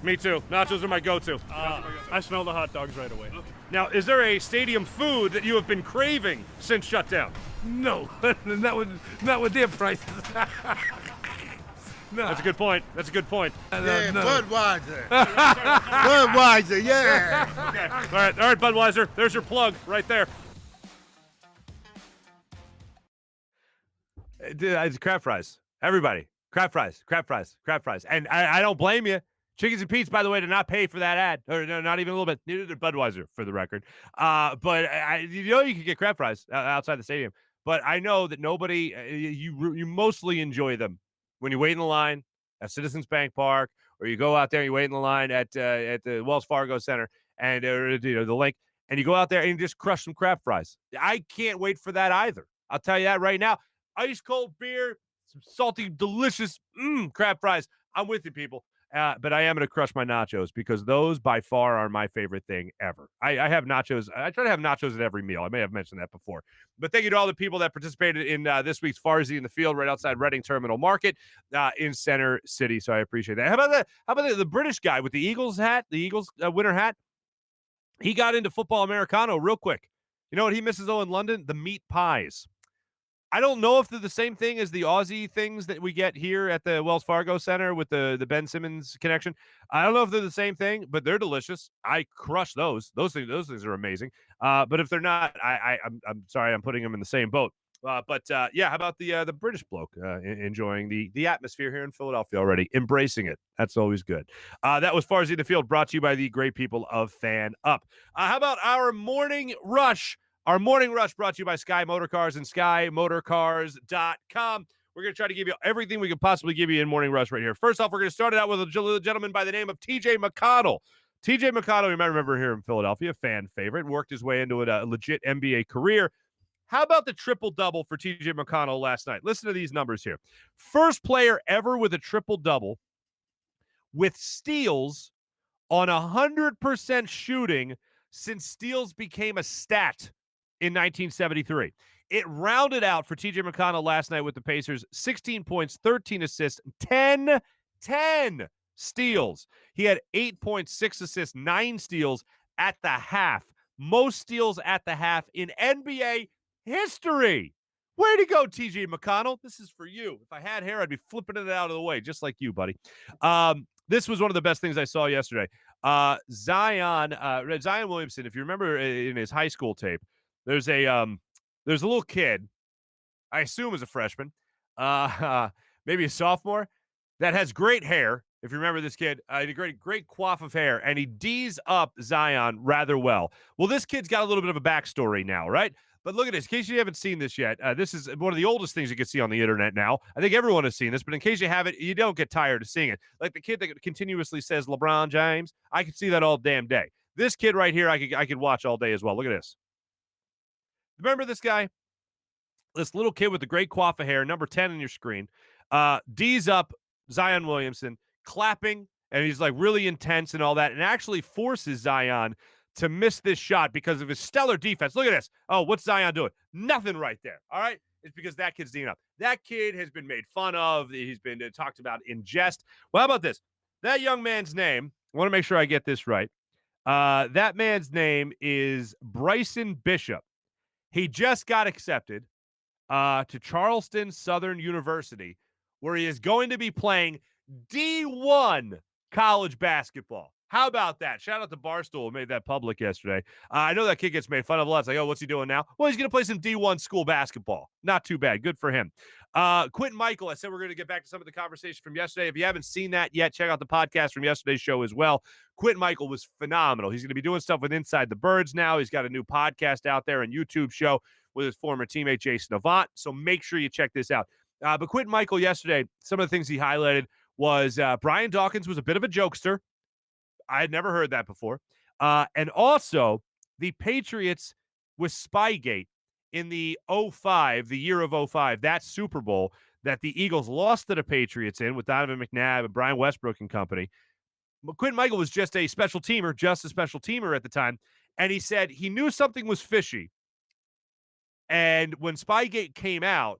me too. Nachos are my go-to. I smell the hot dogs right away. Okay. Now, is there a stadium food that you have been craving since shutdown? No, not with their prices. No. That's a good point. That's a good point. Yeah, no. Budweiser. Budweiser, yeah. Okay. All right, Budweiser. There's your plug right there. It's crab fries. Everybody. Crab fries. And I don't blame you. Chickens and Pete's, by the way, did not pay for that ad. Or no, not even a little bit. Neither did Budweiser, for the record. But you know you can get crab fries outside the stadium. But I know that nobody, you mostly enjoy them when you wait in the line at Citizens Bank Park, or you go out there and you wait in the line at the Wells Fargo Center and the link, and you go out there and you just crush some crab fries. I can't wait for that either. I'll tell you that right now. Ice cold beer, some salty, delicious crab fries. I'm with you, people. But I am going to crush my nachos because those by far are my favorite thing ever. I have nachos. I try to have nachos at every meal. I may have mentioned that before. But thank you to all the people that participated in this week's Farzy in the Field right outside Reading Terminal Market in Center City. So I appreciate that. How about the British guy with the Eagles hat, the Eagles winter hat? He got into football Americano real quick. You know what he misses, though, in London? The meat pies. I don't know if they're the same thing as the Aussie things that we get here at the Wells Fargo Center with the Ben Simmons connection. I don't know if they're the same thing, but they're delicious. I crush those. Those things are amazing. But if they're not, I'm sorry, I'm putting them in the same boat. But how about the British bloke enjoying the atmosphere here in Philadelphia already, embracing it? That's always good. That was Farzy in the Field, brought to you by the great people of FanUp. How about our morning rush? Our morning rush brought to you by Sky Motorcars and SkyMotorcars.com. We're going to try to give you everything we can possibly give you in Morning Rush right here. First off, we're going to start it out with a gentleman by the name of TJ Mcconnell. TJ Mcconnell, you might remember here in Philadelphia, a fan favorite, worked his way into a legit NBA career. How about the triple-double for TJ Mcconnell last night? Listen to these numbers here. First player ever with a triple-double with steals on 100% shooting since steals became a stat in 1973. It rounded out for TJ Mcconnell last night with the Pacers, 16 points, 13 assists, 10 steals. He had 8.6 assists, 9 steals at the half. Most steals at the half in NBA history. Way to go, TJ Mcconnell. This is for you. If I had hair, I'd be flipping it out of the way, just like you, buddy. This was one of the best things I saw yesterday. Zion Williamson, if you remember in his high school tape, there's a little kid, I assume is a freshman, maybe a sophomore, that has great hair. If you remember this kid, he had a great coif of hair, and he D's up Zion rather well. Well, this kid's got a little bit of a backstory now, right? But look at this. In case you haven't seen this yet, this is one of the oldest things you can see on the internet now. I think everyone has seen this, but in case you haven't, you don't get tired of seeing it. Like the kid that continuously says LeBron James, I could see that all damn day. This kid right here, I could watch all day as well. Look at this. Remember this guy? This little kid with the great coif of hair, number 10 on your screen. D's up Zion Williamson, clapping, and he's like really intense and all that, and actually forces Zion to miss this shot because of his stellar defense. Look at this. Oh, what's Zion doing? Nothing right there. All right? It's because that kid's D'ing up. That kid has been made fun of. He's been talked about in jest. Well, how about this? That young man's name, I want to make sure I get this right. That man's name is Bryson Bishop. He just got accepted to Charleston Southern University, where he is going to be playing D1 college basketball. How about that? Shout out to Barstool, who made that public yesterday. I know that kid gets made fun of a lot. It's like, oh, what's he doing now? Well, he's going to play some D1 school basketball. Not too bad. Good for him. Quentin Michael, I said we're going to get back to some of the conversation from yesterday. If you haven't seen that yet, check out the podcast from yesterday's show as well. Quentin Michael was phenomenal. He's going to be doing stuff with Inside the Birds now. He's got a new podcast out there and YouTube show with his former teammate Jason Avant. So make sure you check this out. But Quentin Michael yesterday, some of the things he highlighted was Brian Dawkins was a bit of a jokester. I had never heard that before. And also the Patriots with Spygate in the 05, the year of 05, that Super Bowl that the Eagles lost to the Patriots in with Donovan McNabb and Brian Westbrook and company. But Quentin Michael was just a special teamer at the time. And he said he knew something was fishy. And when Spygate came out,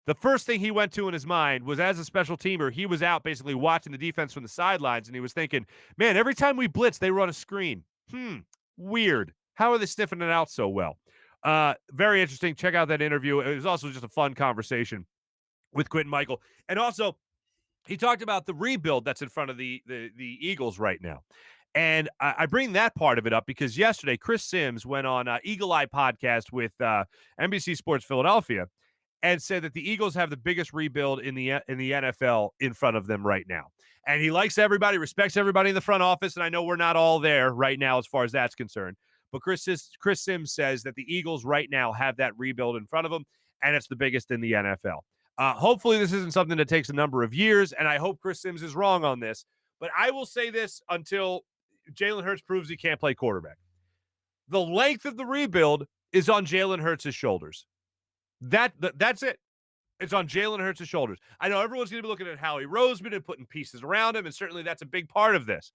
the first thing he went to in his mind was, as a special teamer, he was out basically watching the defense from the sidelines, and he was thinking, man, every time we blitz, they run a screen. Weird. How are they sniffing it out so well? Very interesting. Check out that interview. It was also just a fun conversation with Quentin Michael. And also, he talked about the rebuild that's in front of the Eagles right now. And I bring that part of it up because yesterday, Chris Sims went on Eagle Eye podcast with NBC Sports Philadelphia and said that the Eagles have the biggest rebuild in the NFL in front of them right now. And he likes everybody, respects everybody in the front office, and I know we're not all there right now as far as that's concerned. But Chris Sims says that the Eagles right now have that rebuild in front of them, and it's the biggest in the NFL. Hopefully this isn't something that takes a number of years, and I hope Chris Sims is wrong on this. But I will say this until Jalen Hurts proves he can't play quarterback. The length of the rebuild is on Jalen Hurts' shoulders. That's it. It's on Jalen Hurts' shoulders. I know everyone's going to be looking at Howie Roseman and putting pieces around him, and certainly that's a big part of this.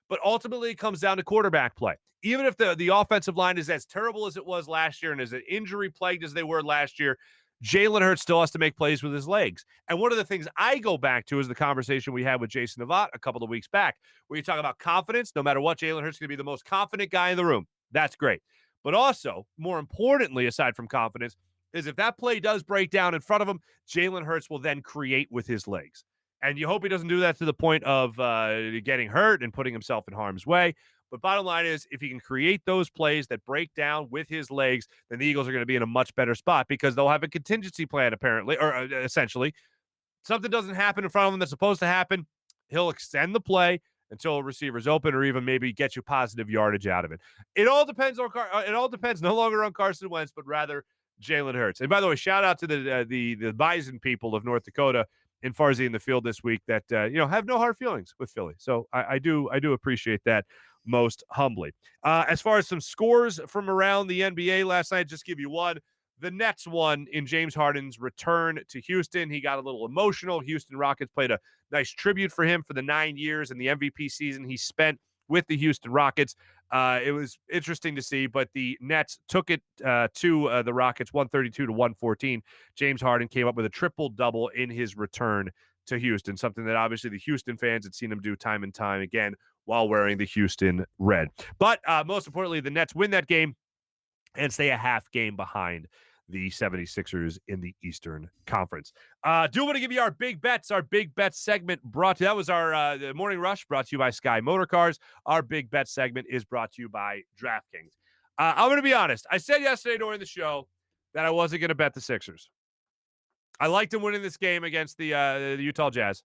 But ultimately, it comes down to quarterback play. Even if the offensive line is as terrible as it was last year and as injury-plagued as they were last year, Jalen Hurts still has to make plays with his legs. And one of the things I go back to is the conversation we had with Jason Avant a couple of weeks back, where you talk about confidence. No matter what, Jalen Hurts is going to be the most confident guy in the room. That's great. But also, more importantly, aside from confidence, is if that play does break down in front of him, Jalen Hurts will then create with his legs. And you hope he doesn't do that to the point of getting hurt and putting himself in harm's way. But bottom line is, if he can create those plays that break down with his legs, then the Eagles are going to be in a much better spot because they'll have a contingency plan, apparently, or essentially. Something doesn't happen in front of him that's supposed to happen, he'll extend the play until a receiver's open, or even maybe get you positive yardage out of it. It all depends no longer on Carson Wentz, but rather Jalen Hurts. And by the way, shout out to the Bison people of North Dakota in Farzy in the field this week that have no hard feelings with Philly. So I do appreciate that most humbly. As far as some scores from around the NBA last night, just give you one. The Nets won in James Harden's return to Houston. He got a little emotional. Houston Rockets played a nice tribute for him for the 9 years and the MVP season he spent with the Houston Rockets. It was interesting to see, but the Nets took it to the Rockets 132-114. James Harden came up with a triple-double in his return to Houston, something that obviously the Houston fans had seen him do time and time again while wearing the Houston red. But most importantly, the Nets win that game and stay a half game behind the 76ers in the Eastern Conference. Do want to give you our big bets segment brought to you. That was our the Morning Rush brought to you by Sky Motorcars. Our big bet segment is brought to you by DraftKings. I'm going to be honest. I said yesterday during the show that I wasn't going to bet the Sixers. I liked them winning this game against the Utah Jazz.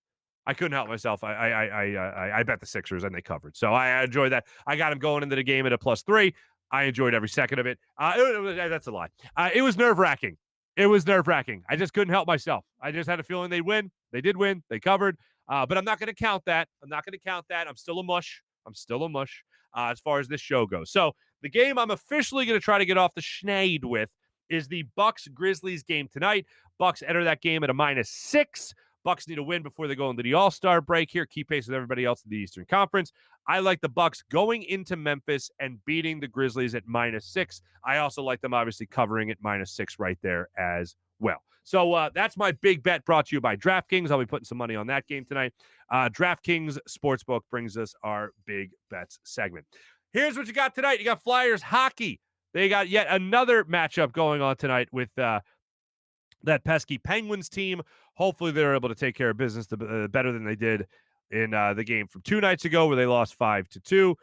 I couldn't help myself. I bet the Sixers and they covered. So I enjoyed that. I got them going into the game at a +3. I enjoyed every second of it. That's a lie. It was nerve-wracking. I just couldn't help myself. I just had a feeling they'd win. They did win. They covered. But I'm not going to count that. I'm still a mush. As far as this show goes. So the game I'm officially going to try to get off the schneid with is the Bucks-Grizzlies game tonight. Bucks enter that game at a -6. Bucks need a win before they go into the All-Star break here. Keep pace with everybody else in the Eastern Conference. I like the Bucks going into Memphis and beating the Grizzlies at -6. I also like them obviously covering at -6 right there as well. So that's my big bet brought to you by DraftKings. I'll be putting some money on that game tonight. DraftKings Sportsbook brings us our big bets segment. Here's what you got tonight. You got Flyers hockey. They got yet another matchup going on tonight with that pesky Penguins team. Hopefully they're able to take care of business better than they did in the game from 2 nights ago where they lost 5-2.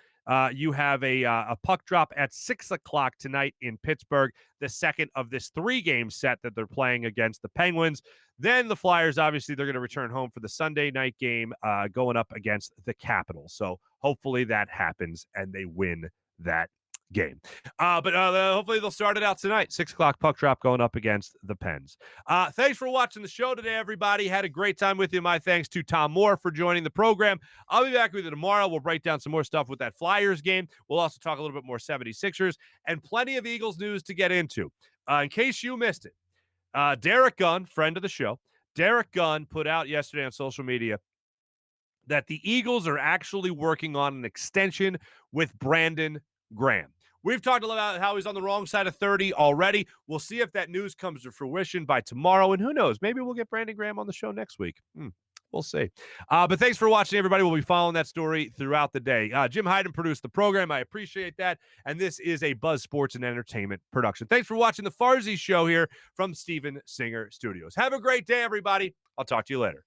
You have a puck drop at 6 o'clock tonight in Pittsburgh, the second of this 3-game set that they're playing against the Penguins. Then the Flyers, obviously, they're going to return home for the Sunday night game going up against the Capitals. So hopefully that happens and they win that game. But hopefully they'll start it out tonight. 6 o'clock puck drop going up against the Pens. Thanks for watching the show today, everybody. Had a great time with you. My thanks to Tom Moore for joining the program. I'll be back with you tomorrow. We'll break down some more stuff with that Flyers game. We'll also talk a little bit more 76ers and plenty of Eagles news to get into. In case you missed it, Derek Gunn, friend of the show, Derek Gunn put out yesterday on social media that the Eagles are actually working on an extension with Brandon Graham. We've talked a lot about how he's on the wrong side of 30 already. We'll see if that news comes to fruition by tomorrow. And who knows, maybe we'll get Brandon Graham on the show next week. We'll see. But thanks for watching, everybody. We'll be following that story throughout the day. Jim Hyden produced the program. I appreciate that. And this is a Buzz Sports and Entertainment production. Thanks for watching the Farzy Show here from Steven Singer Studios. Have a great day, everybody. I'll talk to you later.